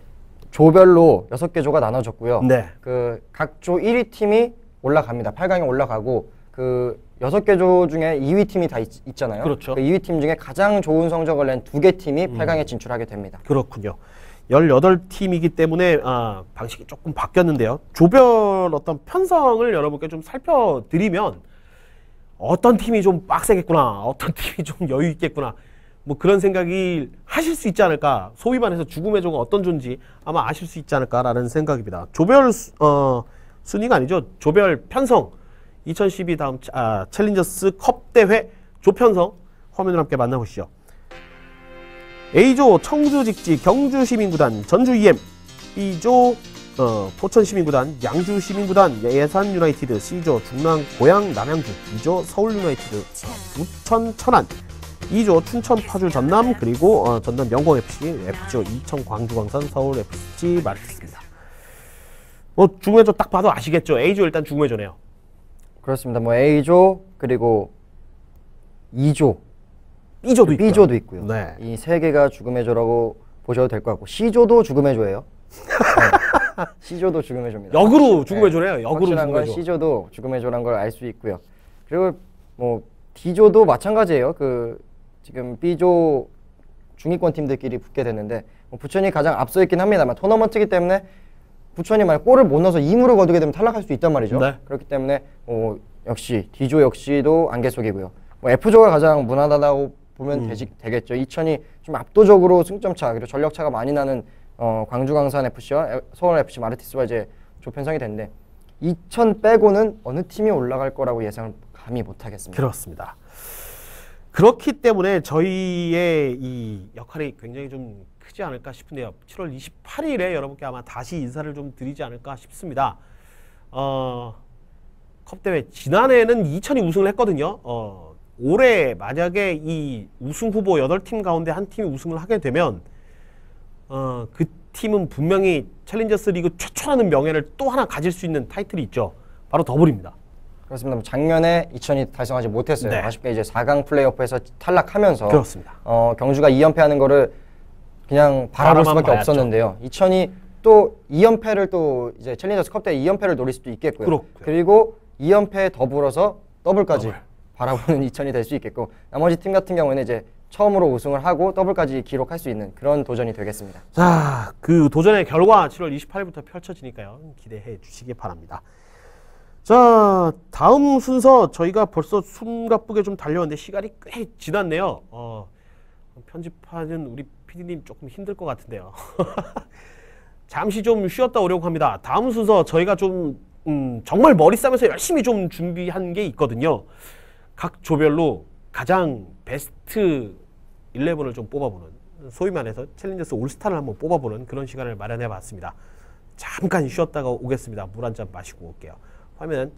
조별로 6개 조가 나눠졌고요. 네. 그 각 조 1위 팀이 올라갑니다. 8강에 올라가고 그 6개 조 중에 2위 팀이 다 있잖아요. 그렇죠. 그 2위 팀 중에 가장 좋은 성적을 낸 2개 팀이 8강에 진출하게 됩니다. 그렇군요. 18팀이기 때문에 방식이 조금 바뀌었는데요. 조별 어떤 편성을 여러분께 좀 살펴드리면 어떤 팀이 좀 빡세겠구나, 어떤 팀이 좀 여유 있겠구나, 뭐 그런 생각이 하실 수 있지 않을까. 소위 말해서 죽음의 종은 어떤 존지 아마 아실 수 있지 않을까라는 생각입니다. 조별 순위가 아니죠. 조별 편성 2012 다음 챌린저스 컵 대회 조편성 화면을 함께 만나보시죠. A조 청주직지 경주시민구단 전주 EM, B조 포천시민구단 양주시민구단 예산 유나이티드, C조 중랑 고양 남양주, D조 서울 유나이티드 부천 천안, 2조 춘천 파주 전남, 그리고 전남 영광FC, F조 이천 광주광산 서울 FC 마르티스입니다. 뭐 중매조 딱 봐도 아시겠죠. A조 일단 중매조네요. 그렇습니다. 뭐 A조 그리고 2조 B조도 있고요. B조도 있고요. 네. 이 세 개가 죽음의 조라고 보셔도 될 것 같고 C조도 죽음의 조예요. 네. C조도 죽음의 조입니다. 역으로 죽음의 조네요. 역으로 확실한 건 죽음의 조. C조도 죽음의 조란 걸 알 수 있고요. 그리고 뭐 D조도 마찬가지예요. 그 지금 B조 중위권 팀들끼리 붙게 됐는데 뭐 부천이 가장 앞서 있긴 합니다만 토너먼트이기 때문에 부천이 만약 골을 못 넣어서 2무를 거두게 되면 탈락할 수 있단 말이죠. 네. 그렇기 때문에 역시 D조 역시도 안개 속이고요. 뭐 F조가 가장 무난하다고 보면 되겠죠. 이천이 좀 압도적으로 승점차 그리고 전력차가 많이 나는 광주광산 FC와 서울 FC 마르티스와 이제 조편성이 됐는데 이천 빼고는 어느 팀이 올라갈 거라고 예상을 감히 못하겠습니다. 그렇습니다. 그렇기 때문에 저희의 이 역할이 굉장히 좀 크지 않을까 싶은데요. 7월 28일에 여러분께 아마 다시 인사를 좀 드리지 않을까 싶습니다. 컵대회 지난해에는 이천이 우승을 했거든요. 올해 만약에 이 우승 후보 8팀 가운데 한 팀이 우승을 하게 되면 팀은 분명히 챌린저스 리그 최초라는 명예를 또 하나 가질 수 있는 타이틀이 있죠. 바로 더블입니다. 그렇습니다. 작년에 이천이 달성하지 못했어요. 네. 아쉽게 이제 4강 플레이오프에서 탈락하면서 그렇습니다. 경주가 2연패하는 거를 그냥 바라볼 수밖에 봐야죠. 없었는데요. 이천이 또 2연패를 또 이제 챌린저스 컵 때 2연패를 노릴 수도 있겠고요. 그렇고요. 그리고 2연패에 더불어서 더블까지 더블. 바라보는 이천이 될 수 있겠고, 나머지 팀 같은 경우에는 이제 처음으로 우승을 하고 더블까지 기록할 수 있는 그런 도전이 되겠습니다. 자, 그 도전의 결과 7월 28일부터 펼쳐지니까요. 기대해 주시기 바랍니다. 자, 다음 순서 저희가 벌써 숨가쁘게 좀 달려왔는데 시간이 꽤 지났네요. 편집하는 우리 PD님 조금 힘들 것 같은데요. 잠시 좀 쉬었다 오려고 합니다. 다음 순서 저희가 좀 정말 머리 싸면서 열심히 좀 준비한 게 있거든요. 각 조별로 가장 베스트 11을 좀 뽑아보는, 소위 말해서 챌린저스 올스타를 한번 뽑아보는 그런 시간을 마련해 봤습니다. 잠깐 쉬었다가 오겠습니다. 물 한 잔 마시고 올게요. 화면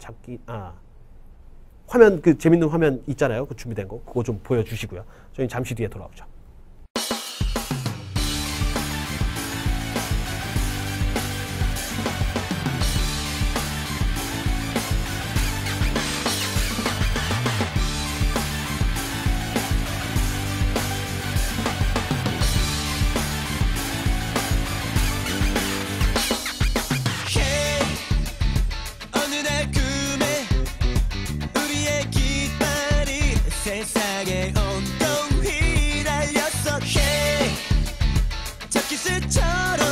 그 재밌는 화면 있잖아요. 그 준비된 거 그거 좀 보여주시고요. 저희 잠시 뒤에 돌아오죠. 세상에 온통 휘날렸어. Hey, 저 키스처럼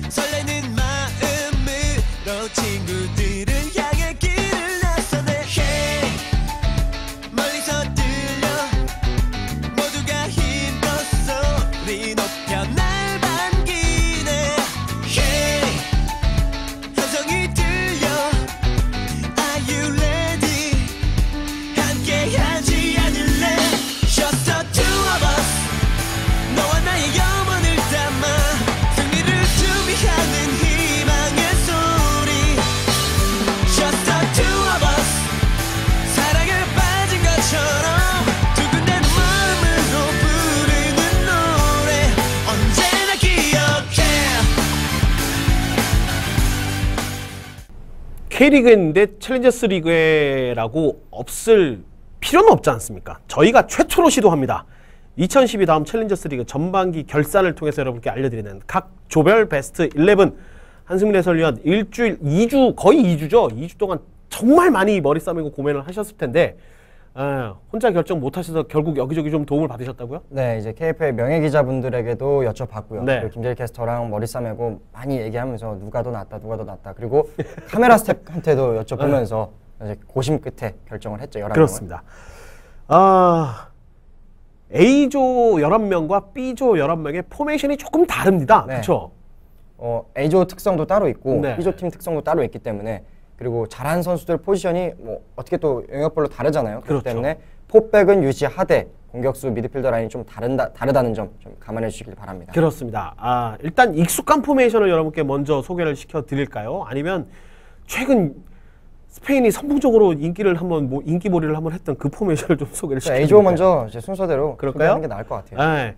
설레는 마음으로 친구들을 향해 길을 나서네. Hey, 멀리서 들려 모두가 힘껏 소리 높여 날 반기네. Hey, 함성이 들려 Are you ready? 함께하지 않을래? Just the two of us, 너와 나의 영혼을 담아 승리를 준비하는 희망의 소리. Just the two of us, 사랑에 빠진 것처럼 두근대는 마음으로 부르는 노래 언제나 기억해. K리그인데 챌린저스 리그라고 없을 필요는 없지 않습니까? 저희가 최초로 시도합니다. 2012 다음 챌린저스 리그 전반기 결산을 통해서 여러분께 알려드리는 각 조별 베스트 11. 한승민 해설위원 일주일, 2주, 거의 2주죠. 2주 동안 정말 많이 머리 싸매고 고민을 하셨을 텐데 혼자 결정 못 하셔서 결국 여기저기 좀 도움을 받으셨다고요? 네, 이제 KF의 명예 기자분들에게도 여쭤봤고요. 네. 그리고 김재일 캐스터랑 머리 싸매고 많이 얘기하면서 누가 더 낫다, 누가 더 낫다. 그리고 카메라 스텝한테도 여쭤보면서 이제 고심 끝에 결정을 했죠. 11명을. 그렇습니다. A조 11명과 B조 11명의 포메이션이 조금 다릅니다. 네. 그렇죠? A조 특성도 따로 있고 네. B조 팀 특성도 따로 있기 때문에, 그리고 잘하는 선수들 포지션이 뭐 어떻게 또 영역별로 다르잖아요. 그렇기 그렇죠. 때문에 포백은 유지하되 공격수 미드필더 라인이 좀 다르다는 점 좀 감안해 주시길 바랍니다. 그렇습니다. 일단 익숙한 포메이션을 여러분께 먼저 소개를 시켜드릴까요? 아니면 최근 스페인이 선풍적으로 인기몰이를 한번 했던 그 포메이션을 좀 소개를 시켜드릴까요? A조 먼저 제 순서대로 그럴까요? 소개하는 게 나을 것 같아요. 네.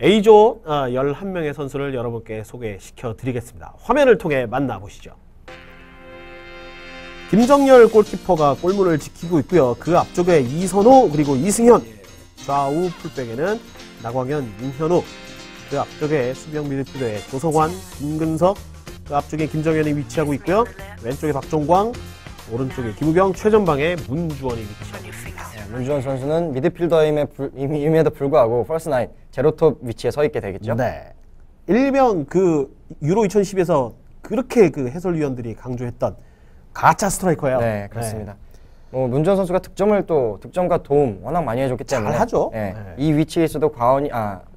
A조 11명의 선수를 여러분께 소개시켜드리겠습니다. 화면을 통해 만나보시죠. 김정열 골키퍼가 골문을 지키고 있고요. 그 앞쪽에 이선호 그리고 이승현, 좌우 풀백에는 나광현, 윤현우, 그 앞쪽에 수비형 미드필더에 조성환, 김근석, 그 앞쪽에 김정현이 위치하고 있고요. 왼쪽에 박종광, 오른쪽에 김우경, 최전방에 문주원이 위치하고 있습니다. 문주원 선수는 미드필더임에도 불구하고 퍼스트 나인 제로톱 위치에 서 있게 되겠죠. 네. 일명 그 유로 2010에서 그렇게 그 해설위원들이 강조했던 가짜 스트라이커예요. 네, 그렇습니다. 문주원 선수가 득점과 도움 워낙 많이 해줬기 때문에 잘하죠. 네, 네. 이 위치에 있어도 과언이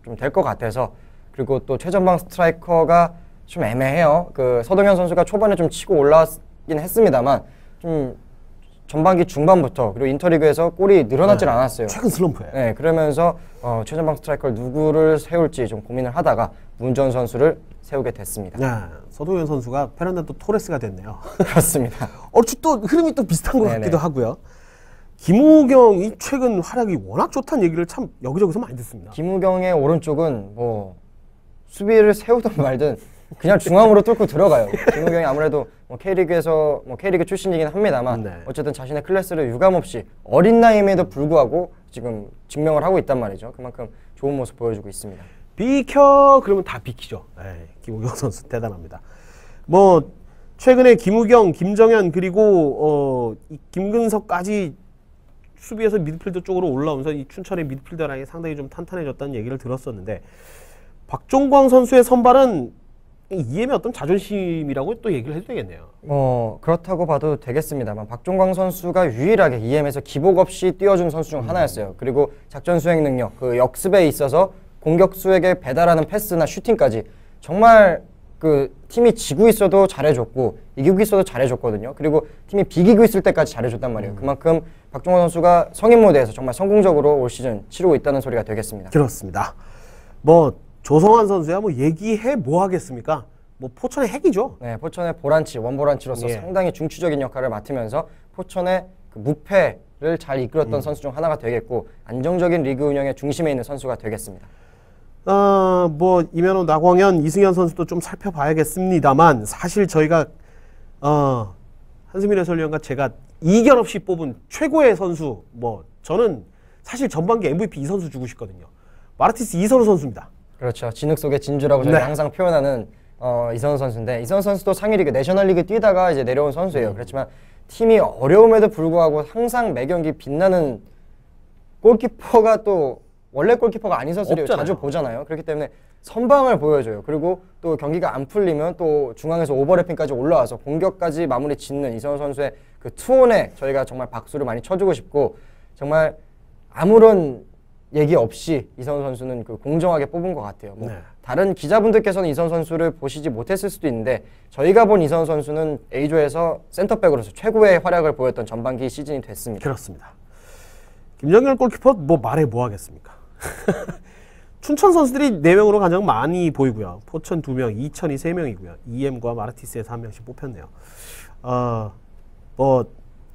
좀 될 것 같아서. 그리고 또 최전방 스트라이커가 좀 애매해요. 그 서동현 선수가 초반에 좀 치고 올라왔긴 했습니다만 좀 전반기 중반부터 그리고 인터리그에서 골이 늘어나질 않았어요. 최근 슬럼프예요. 네, 그러면서 최전방 스트라이커를 누구를 세울지 좀 고민을 하다가 문주원 선수를 세우게 됐습니다. 네, 서도현 선수가 페르난도 토레스가 됐네요. 그렇습니다. 얼추 또 흐름이 또 비슷한 것 네네. 같기도 하고요. 김우경이 최근 활약이 워낙 좋다는 얘기를 참 여기저기서 많이 듣습니다. 김우경의 오른쪽은 뭐 수비를 세우든 말든 그냥 중앙으로 뚫고 들어가요. 김우경이 아무래도 뭐 K리그에서 뭐 K리그 출신이긴 합니다만 네. 어쨌든 자신의 클래스를 유감없이 어린 나이임에도 불구하고 지금 증명을 하고 있단 말이죠. 그만큼 좋은 모습 보여주고 있습니다. 비켜 그러면 다 비키죠. 에이, 김우경 선수 대단합니다. 뭐 최근에 김우경, 김정현 그리고 이 김근석까지 수비에서 미드필더 쪽으로 올라오면서 이 춘천의 미드필더 라인이 상당히 좀 탄탄해졌다는 얘기를 들었었는데 박종광 선수의 선발은 EM의 어떤 자존심이라고 또 얘기를 해도 되겠네요. 그렇다고 봐도 되겠습니다만 박종광 선수가 유일하게 EM에서 기복 없이 뛰어준 선수 중 하나였어요. 그리고 작전 수행 능력, 그 역습에 있어서 공격수에게 배달하는 패스나 슈팅까지 정말 그 팀이 지고 있어도 잘해줬고 이기고 있어도 잘해줬거든요. 그리고 팀이 비기고 있을 때까지 잘해줬단 말이에요. 그만큼 박종광 선수가 성인 무대에서 정말 성공적으로 올 시즌 치르고 있다는 소리가 되겠습니다. 그렇습니다. 뭐 조성환 선수야 뭐 얘기해 뭐 하겠습니까? 뭐 포천의 핵이죠. 네, 포천의 보란치, 원보란치로서 예. 상당히 중추적인 역할을 맡으면서 포천의 그 무패를 잘 이끌었던 선수 중 하나가 되겠고 안정적인 리그 운영의 중심에 있는 선수가 되겠습니다. 뭐 이면호, 나광현, 이승현 선수도 좀 살펴봐야겠습니다만 사실 저희가 한수민 해설위원과 제가 이견 없이 뽑은 최고의 선수 뭐 저는 사실 전반기 MVP 이 선수 주고 싶거든요. 마르티스 이선우 선수입니다. 그렇죠. 진흙 속의 진주라고 저희가 네. 항상 표현하는 이선우 선수인데 이선우 선수도 상위리그 내셔널리그 뛰다가 이제 내려온 선수예요. 그렇지만 팀이 어려움에도 불구하고 항상 매 경기 빛나는 골키퍼가 또 원래 골키퍼가 아닌 선수를 없잖아요. 자주 보잖아요. 그렇기 때문에 선방을 보여줘요. 그리고 또 경기가 안 풀리면 또 중앙에서 오버래핑까지 올라와서 공격까지 마무리 짓는 이선우 선수의 그 투혼에 저희가 정말 박수를 많이 쳐주고 싶고 정말 아무런 얘기 없이 이선우 선수는 그 공정하게 뽑은 것 같아요. 뭐 네. 다른 기자분들께서는 이선우 선수를 보시지 못했을 수도 있는데 저희가 본 이선우 선수는 A조에서 센터백으로서 최고의 활약을 보였던 전반기 시즌이 됐습니다. 그렇습니다. 김정열 골키퍼 뭐 말해 뭐 하겠습니까? 춘천 선수들이 4명으로 가장 많이 보이고요. 포천 2명, 이천이 3명이고요. EM과 마르티스에서 1명씩 뽑혔네요. 뭐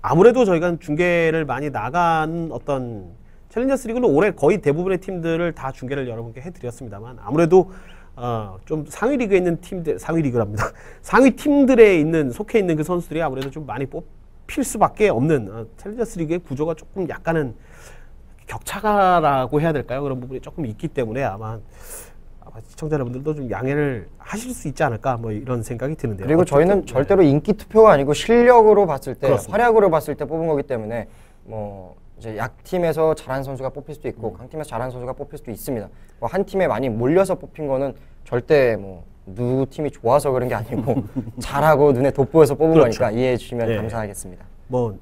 아무래도 저희가 중계를 많이 나간 어떤 챌린저스 리그는 올해 거의 대부분의 팀들을 다 중계를 여러분께 해드렸습니다.만 아무래도 좀 상위 리그에 있는 팀들, 상위 리그랍니다. 상위 팀들에 있는 속해 있는 그 선수들이 아무래도 좀 많이 뽑힐 수밖에 없는 챌린저스 리그의 구조가 조금 약간은 격차라고 해야 될까요? 그런 부분이 조금 있기 때문에 아마 시청자 여러분들도 좀 양해를 하실 수 있지 않을까 뭐 이런 생각이 드는데요. 그리고 어쨌든, 저희는 절대로 인기 투표가 아니고 실력으로 봤을 때, 그렇습니다. 활약으로 봤을 때 뽑은 거기 때문에 뭐 이제 약팀에서 잘하는 선수가 뽑힐 수도 있고 강팀에서 잘하는 선수가 뽑힐 수도 있습니다. 뭐 한 팀에 많이 몰려서 뽑힌 거는 절대 뭐 누구 팀이 좋아서 그런 게 아니고 잘하고 눈에 돋보여서 뽑은 그렇죠. 거니까 이해해 주시면 네. 감사하겠습니다. 뭐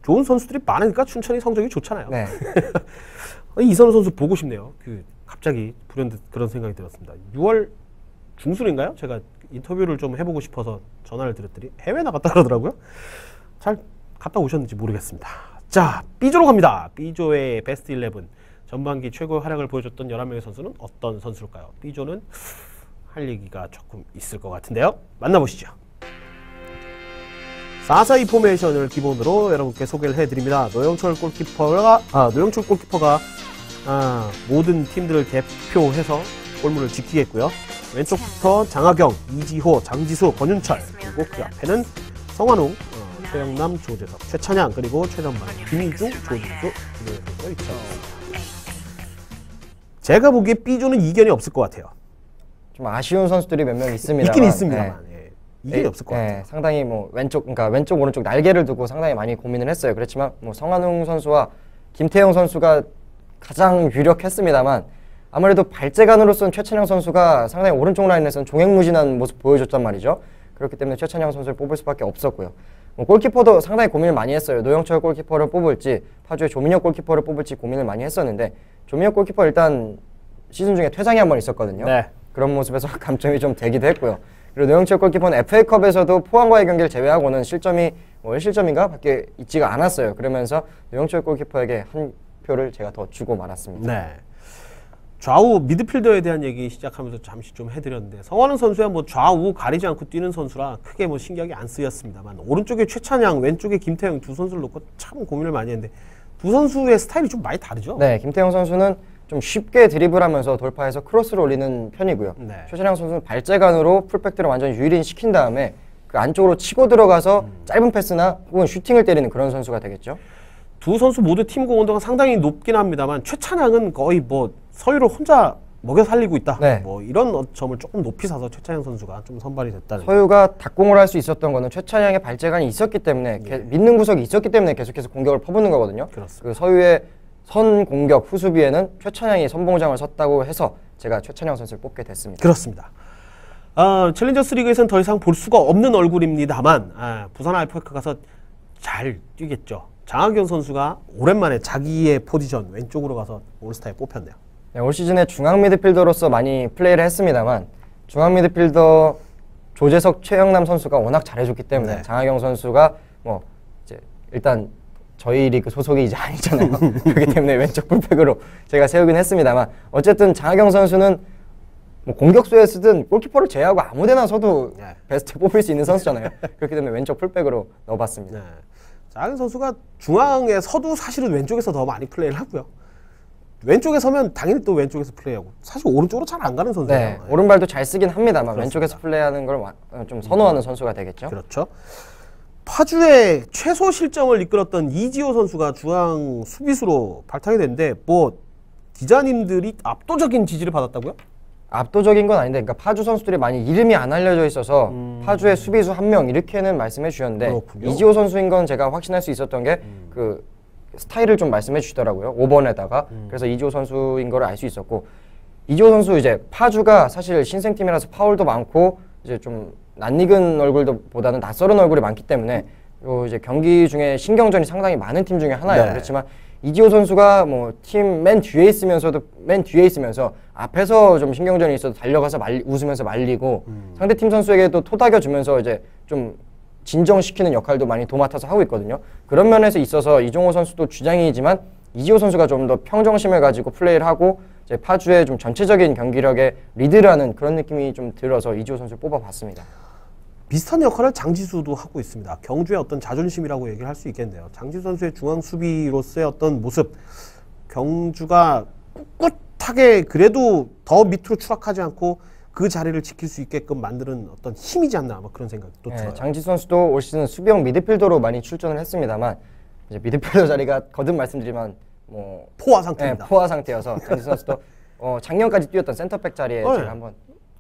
좋은 선수들이 많으니까 춘천이 성적이 좋잖아요. 네. 이선우 선수 보고 싶네요. 갑자기 불현듯 그런 생각이 들었습니다. 6월 중순인가요? 제가 인터뷰를 좀 해보고 싶어서 전화를 드렸더니 해외 나갔다 그러더라고요. 잘 갔다 오셨는지 모르겠습니다. 자, B조로 갑니다. B조의 베스트 11. 전반기 최고의 활약을 보여줬던 11명의 선수는 어떤 선수일까요? B조는 할 얘기가 조금 있을 것 같은데요. 만나보시죠. 4-4-2 포메이션을 기본으로 여러분께 소개를 해드립니다. 노영철 골키퍼가 모든 팀들을 대표해서 골문을 지키겠고요. 왼쪽부터 장하경, 이지호, 장지수, 권윤철, 그리고 그 앞에는 성환웅, 최영남, 조재석, 최찬양, 그리고 최전방 김희중, 조진수, 김효연이 위치합니다. 제가 보기에 B조는 이견이 없을 것 같아요. 좀 아쉬운 선수들이 몇 명 있습니다. 있긴 있습니다만 이견이 없을 것 같아요. 상당히 뭐 왼쪽 오른쪽 날개를 두고 상당히 많이 고민을 했어요. 그렇지만 뭐 성한웅 선수와 김태형 선수가 가장 유력했습니다만 아무래도 발재간으로서는 최찬양 선수가 상당히 오른쪽 라인에서는 종횡무진한 모습 보여줬단 말이죠. 그렇기 때문에 최찬양 선수를 뽑을 수밖에 없었고요. 뭐 골키퍼도 상당히 고민을 많이 했어요. 노영철 골키퍼를 뽑을지 파주의 조민혁 골키퍼를 뽑을지 고민을 많이 했었는데 조민혁 골키퍼 일단 시즌 중에 퇴장이 한 번 있었거든요. 네. 그런 모습에서 감점이 좀 되기도 했고요. 그리고 노영철 골키퍼는 FA컵에서도 포항과의 경기를 제외하고는 실점이 1실점인가 밖에 있지가 않았어요. 그러면서 노영철 골키퍼에게 한 표를 제가 더 주고 말았습니다. 네. 좌우 미드필더에 대한 얘기 시작하면서 잠시 좀 해드렸는데 성환웅 선수야 뭐 좌우 가리지 않고 뛰는 선수라 크게 뭐 신경이 안 쓰였습니다만 오른쪽에 최찬양, 왼쪽에 김태형 두 선수를 놓고 참 고민을 많이 했는데 두 선수의 스타일이 좀 많이 다르죠? 네, 김태형 선수는 좀 쉽게 드리블하면서 돌파해서 크로스를 올리는 편이고요. 네. 최찬양 선수는 발재간으로 풀백들을 완전히 유린시킨 다음에 그 안쪽으로 치고 들어가서 짧은 패스나 혹은 슈팅을 때리는 그런 선수가 되겠죠. 두 선수 모두 팀 공헌도가 상당히 높긴 합니다만 최찬양은 거의 뭐 서유를 혼자 먹여 살리고 있다. 네. 뭐 이런 점을 조금 높이 사서 최찬양 선수가 좀 선발이 됐다는. 서유가 닭공을 할 수 있었던 거는 최찬양의 발재간이 있었기 때문에 믿는 구석이 있었기 때문에 계속해서 공격을 퍼붓는 거거든요. 그렇습니다. 그 서유의 선 공격 후수비에는 최찬양이 선봉장을 섰다고 해서 제가 최찬양 선수를 뽑게 됐습니다. 그렇습니다. 챌린저스 리그에서는 더 이상 볼 수가 없는 얼굴입니다만 부산 알파크 가서 잘 뛰겠죠. 장하경 선수가 오랜만에 자기의 포지션 왼쪽으로 가서 올스타에 뽑혔네요. 네, 올 시즌에 중앙 미드필더로서 많이 플레이를 했습니다만 중앙 미드필더 조재석, 최영남 선수가 워낙 잘해줬기 때문에 네. 장하경 선수가 뭐 이제 일단 저희 리그 소속이 이제 아니잖아요. 그렇기 때문에 왼쪽 풀백으로 제가 세우긴 했습니다만 어쨌든 장하경 선수는 뭐 공격수에 쓰든 골키퍼를 제외하고 아무데나 서도 네. 베스트 뽑을 수 있는 선수잖아요. 그렇기 때문에 왼쪽 풀백으로 넣어봤습니다. 네. 장하경 선수가 중앙에 서도 사실은 왼쪽에서 더 많이 플레이를 하고요. 왼쪽에 서면 당연히 또 왼쪽에서 플레이하고 사실 오른쪽으로 잘 안 가는 선수예요. 네, 오른발도 잘 쓰긴 합니다만 그렇습니다. 왼쪽에서 플레이하는 걸 좀 선호하는 선수가 되겠죠. 그렇죠. 파주의 최소 실점을 이끌었던 이지호 선수가 중앙 수비수로 발탁이 됐는데 뭐 기자님들이 압도적인 지지를 받았다고요? 압도적인 건 아닌데, 그러니까 파주 선수들이 많이 이름이 안 알려져 있어서 파주의 수비수 한 명 이렇게는 말씀해 주셨는데 그렇군요. 이지호 선수인 건 제가 확신할 수 있었던 게 그 스타일을 좀 말씀해 주시더라고요. 5번에다가 그래서 이지호 선수인 걸 알 수 있었고 이지호 선수 이제 파주가 사실 신생팀이라서 파울도 많고 이제 좀 낯익은 얼굴보다는 낯설은 얼굴이 많기 때문에 요 이제 경기 중에 신경전이 상당히 많은 팀 중에 하나예요. 네. 그렇지만 이지호 선수가 뭐 팀 맨 뒤에 있으면서 앞에서 좀 신경전이 있어도 달려가서 웃으면서 말리고 상대 팀 선수에게도 토닥여 주면서 이제 좀 진정시키는 역할도 많이 도맡아서 하고 있거든요. 그런 면에서 있어서 이종호 선수도 주장이지만 이지호 선수가 좀 더 평정심을 가지고 플레이를 하고 이제 파주의 좀 전체적인 경기력에 리드를 하는 그런 느낌이 좀 들어서 이지호 선수를 뽑아봤습니다. 비슷한 역할을 장지수도 하고 있습니다. 경주의 어떤 자존심이라고 얘기를 할 수 있겠네요. 장지수 선수의 중앙 수비로서의 어떤 모습, 경주가 꿋꿋하게 그래도 더 밑으로 추락하지 않고 그 자리를 지킬 수 있게끔 만드는 어떤 힘이지 않나 아마 그런 생각도 들어요. 네, 장지수 선수도 올 시즌 수비형 미드필더로 많이 출전을 했습니다만 이제 미드필더 자리가 거듭 말씀드리면 뭐 포화 상태입니다. 네, 포화 상태여서 장지수 선수도 작년까지 뛰었던 센터백 자리에 네. 제가 한번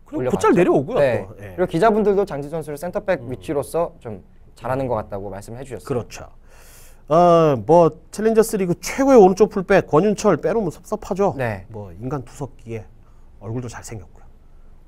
그리고 올려봤죠. 곧잘 내려오고요. 네. 또. 예. 그리고 기자분들도 장지수 선수를 센터백 위치로서 좀 잘하는 것 같다고 말씀해 주셨어요. 그렇죠. 뭐 챌린저스 리그 최고의 오른쪽 풀백 권윤철 빼놓으면 섭섭하죠. 네. 뭐 인간 투석기에 얼굴도 잘생겼고요.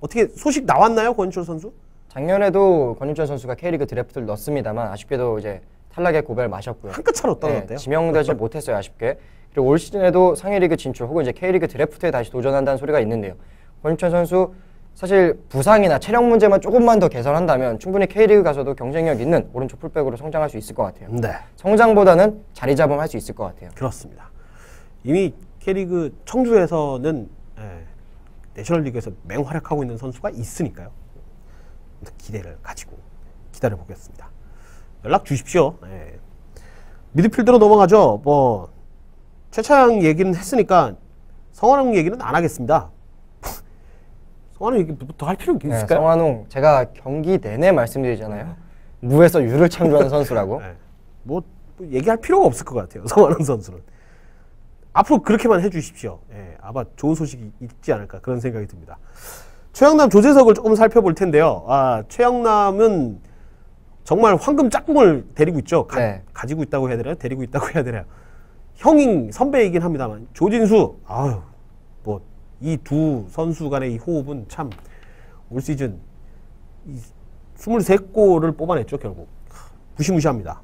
어떻게 소식 나왔나요, 권윤철 선수? 작년에도 권윤철 선수가 K리그 드래프트를 넣었습니다만 아쉽게도 이제 탈락의 고배를 마셨고요. 한 끗 차로 떨어졌대요. 지명되지 못했어요, 아쉽게. 그리고 올 시즌에도 상위리그 진출 혹은 이제 K리그 드래프트에 다시 도전한다는 소리가 있는데요. 권윤철 선수 사실 부상이나 체력 문제만 조금만 더 개선한다면 충분히 K리그 가서도 경쟁력 있는 오른쪽 풀백으로 성장할 수 있을 것 같아요. 네, 성장보다는 자리 잡음할 수 있을 것 같아요. 그렇습니다. 이미 K리그 청주에서는 내셔널리그에서 맹활약하고 있는 선수가 있으니까요. 기대를 가지고 기다려 보겠습니다. 연락 주십시오. 미드필더로 넘어가죠. 뭐 최차양 얘기는 했으니까 성환웅 얘기는 안 하겠습니다. 성환웅 얘기 더 할 필요가 네, 있을까요? 성환웅 제가 경기 내내 말씀드리잖아요. 무에서 유를 창조하는 선수라고. 네. 뭐 얘기할 필요가 없을 것 같아요. 성환웅 선수는 앞으로 그렇게만 해주십시오. 아마 좋은 소식이 있지 않을까 그런 생각이 듭니다. 최영남, 조재석을 조금 살펴볼 텐데요. 최영남은 정말 황금 짝꿍을 데리고 있죠. 가지고 있다고 해야 되나요? 데리고 있다고 해야 되나요? 형인 선배이긴 합니다만 조진수, 뭐 이 두 선수 간의 이 호흡은 참 올 시즌 23골을 뽑아냈죠. 결국 무시무시합니다.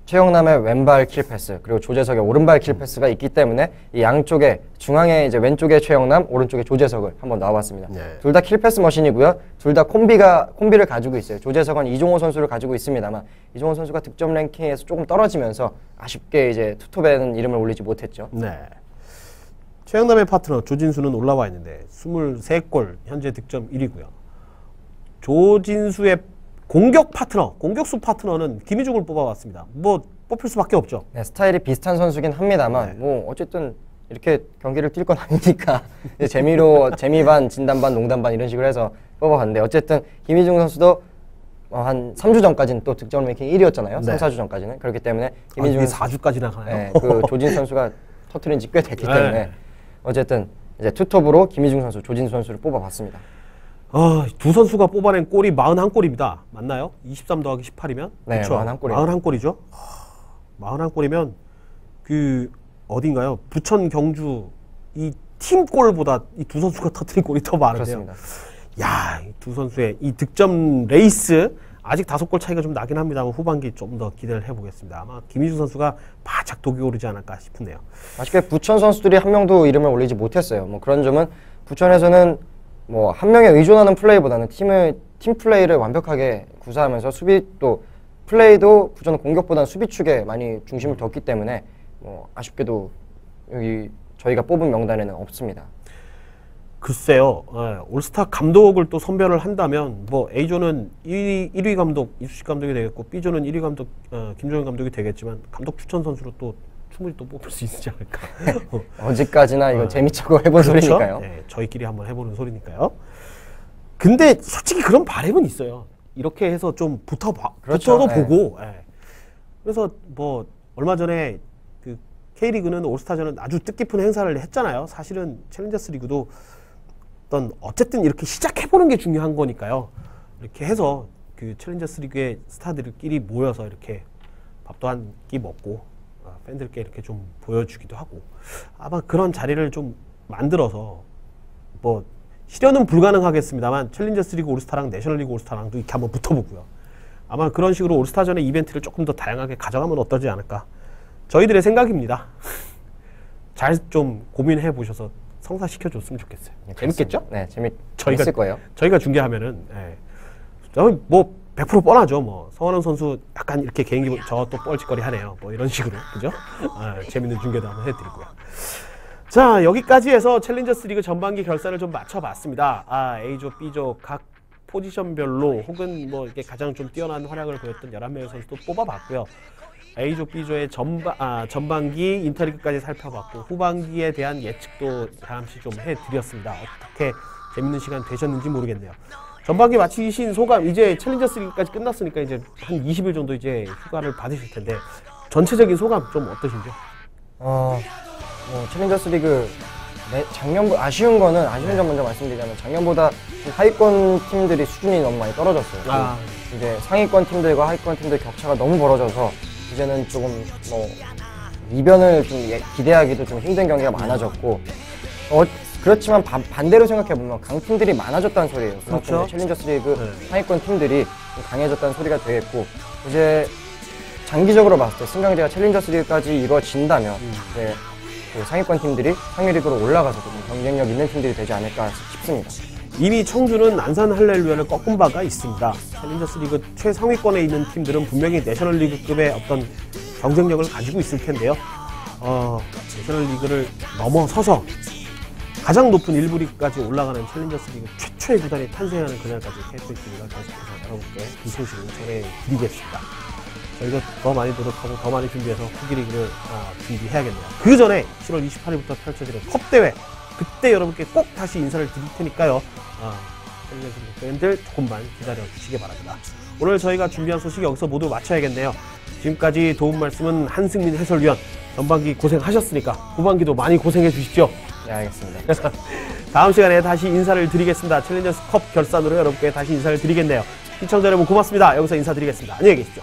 최영남의 왼발 킬패스 그리고 조재석의 오른발 킬패스가 있기 때문에 이 양쪽에 중앙에 이제 왼쪽에 최영남, 오른쪽에 조재석을 한번 넣어봤습니다. 네. 둘 다 킬패스 머신이고요. 둘 다 콤비를 가지고 있어요. 조재석은 이종호 선수를 가지고 있습니다만 이종호 선수가 득점 랭킹에서 조금 떨어지면서 아쉽게 이제 투톱에는 이름을 올리지 못했죠. 네. 최영남의 파트너 조진수는 올라와 있는데 23골 현재 득점 1위고요. 조진수의 공격수 파트너는 김희중을 뽑아왔습니다. 뭐 뽑힐 수밖에 없죠. 네, 스타일이 비슷한 선수긴 합니다만 네. 뭐 어쨌든 이렇게 경기를 뛸 건 아니니까 이제 재미로 재미 반, 진담 반, 농담 반 이런 식으로 해서 뽑아봤는데 어쨌든 김희중 선수도 한 3주 전까지는 또 득점 랭킹 1위였잖아요. 네. 3, 4주 전까지는. 그렇기 때문에 김희중 4주까지 나가나요? 네, 그 조진 선수가 터트린 지 꽤 됐기 때문에 네. 어쨌든 이제 투톱으로 김희중 선수, 조진 선수를 뽑아봤습니다. 두 선수가 뽑아낸 골이 41골입니다. 맞나요? 23 더하기 18이면? 네, 그쵸? 41골입니다. 41골이죠. 41골이면 그 어딘가요? 부천 경주 이 팀골보다 이 두 선수가 터뜨린 골이 더 많은데요. 그렇습니다. 야, 이 두 선수의 이 득점 레이스 아직 5골 차이가 좀 나긴 합니다만 후반기 좀 더 기대를 해보겠습니다. 아마 김희중 선수가 바짝 독이 오르지 않을까 싶네요. 아쉽게 부천 선수들이 한 명도 이름을 올리지 못했어요. 뭐 그런 점은 부천에서는 뭐 한 명에 의존하는 플레이보다는 팀 플레이를 완벽하게 구사하면서 수비 또 플레이도 부천은 공격보다는 수비 축에 많이 중심을 뒀기 때문에 뭐 아쉽게도 여기 저희가 뽑은 명단에는 없습니다. 글쎄요, 올스타 감독을 또 선별을 한다면 뭐 A조는 1위 감독 이수식 감독이 되겠고 B조는 1위 감독 김종현 감독이 되겠지만 감독 추천 선수로 또 충분히 또 뽑을 수 있지 않을까. 어제까지나 이건 재미있고 해본 그렇죠? 소리니까요. 네, 저희끼리 한번 해보는 소리니까요. 근데 솔직히 그런 바람은 있어요. 이렇게 해서 좀 그렇죠. 붙어도 네. 보고. 예. 그래서 뭐 얼마 전에 그 K리그는 올스타전은 아주 뜻깊은 행사를 했잖아요. 사실은 챌린저스 리그도 어쨌든 이렇게 시작해보는 게 중요한 거니까요. 이렇게 해서 그 챌린저스 리그의 스타들끼리 모여서 이렇게 밥도 한 끼 먹고 팬들께 이렇게 좀 보여주기도 하고 아마 그런 자리를 좀 만들어서 뭐 실현은 불가능하겠습니다만 챌린저스 리그 올스타랑 내셔널리그 올스타랑도 이렇게 한번 붙어보고요. 아마 그런 식으로 올스타전의 이벤트를 조금 더 다양하게 가져가면 어떠지 않을까. 저희들의 생각입니다. 잘 좀 고민해 보셔서 성사시켜줬으면 좋겠어요. 재밌겠죠? 네, 재밌을 거예요. 저희가 중계하면은 뭐 100% 뻔하죠. 뭐 성환웅 선수 약간 이렇게 개인기 저 또 뻘짓거리 하네요. 뭐 이런 식으로 그죠? 재밌는 중계도 한번 해드리고요. 자, 여기까지 해서 챌린저스 리그 전반기 결산을 좀 맞춰봤습니다. A조, B조 각 포지션별로 혹은 뭐 이게 가장 좀 뛰어난 활약을 보였던 11명의 선수도 뽑아봤고요. A조, B조의 전반기 인터리그까지 살펴봤고 후반기에 대한 예측도 잠시 좀 해드렸습니다. 어떻게 재밌는 시간 되셨는지 모르겠네요. 전반기 마치신 소감, 이제 챌린저스 리그까지 끝났으니까 이제 한 20일 정도 이제 휴가를 받으실 텐데 전체적인 소감 좀 어떠신지요? 뭐 챌린저스 리그 작년보다 아쉬운 점 먼저 말씀드리자면 작년보다 하위권 팀들이 수준이 너무 많이 떨어졌어요. 이제 상위권 팀들과 하위권 팀들 격차가 너무 벌어져서 이제는 조금 뭐 이변을 좀 기대하기도 좀 힘든 경기가 많아졌고 그렇지만 반대로 생각해보면 강팀들이 많아졌다는 소리예요. 그렇죠. 챌린저스 리그 상위권 팀들이 좀 강해졌다는 소리가 되겠고 이제 장기적으로 봤을 때 승강제가 챌린저스 리그까지 이루어진다면 이제 그 상위권 팀들이 상위 리그로 올라가서 좀 경쟁력 있는 팀들이 되지 않을까 싶습니다. 이미 청주는 안산 할렐루야를 꺾은 바가 있습니다. 챌린저스 리그 최상위권에 있는 팀들은 분명히 내셔널리그급의 어떤 경쟁력을 가지고 있을 텐데요. 내셔널리그를 넘어서서 가장 높은 1부 리그까지 올라가는 챌린저스 리그 최초의 구단이 탄생하는 그날까지 KFC가 계속해서 여러분께 그 소식을 전해드리겠습니다. 저희도 더 많이 노력하고 더 많이 준비해서 후기 리그를 준비해야겠네요. 그 전에 7월 28일부터 펼쳐지는 컵대회, 그때 여러분께 꼭 다시 인사를 드릴 테니까요. 챌린저스 리그 팬들 조금만 기다려 주시기 바랍니다. 오늘 저희가 준비한 소식 여기서 모두 마쳐야겠네요. 지금까지 도움 말씀은 한승민 해설위원. 전반기 고생하셨으니까 후반기도 많이 고생해 주십시오. 네, 알겠습니다. 다음 시간에 다시 인사를 드리겠습니다. 챌린저스 컵 결산으로 여러분께 다시 인사를 드리겠네요. 시청자 여러분 고맙습니다. 여기서 인사드리겠습니다. 안녕히 계십시오.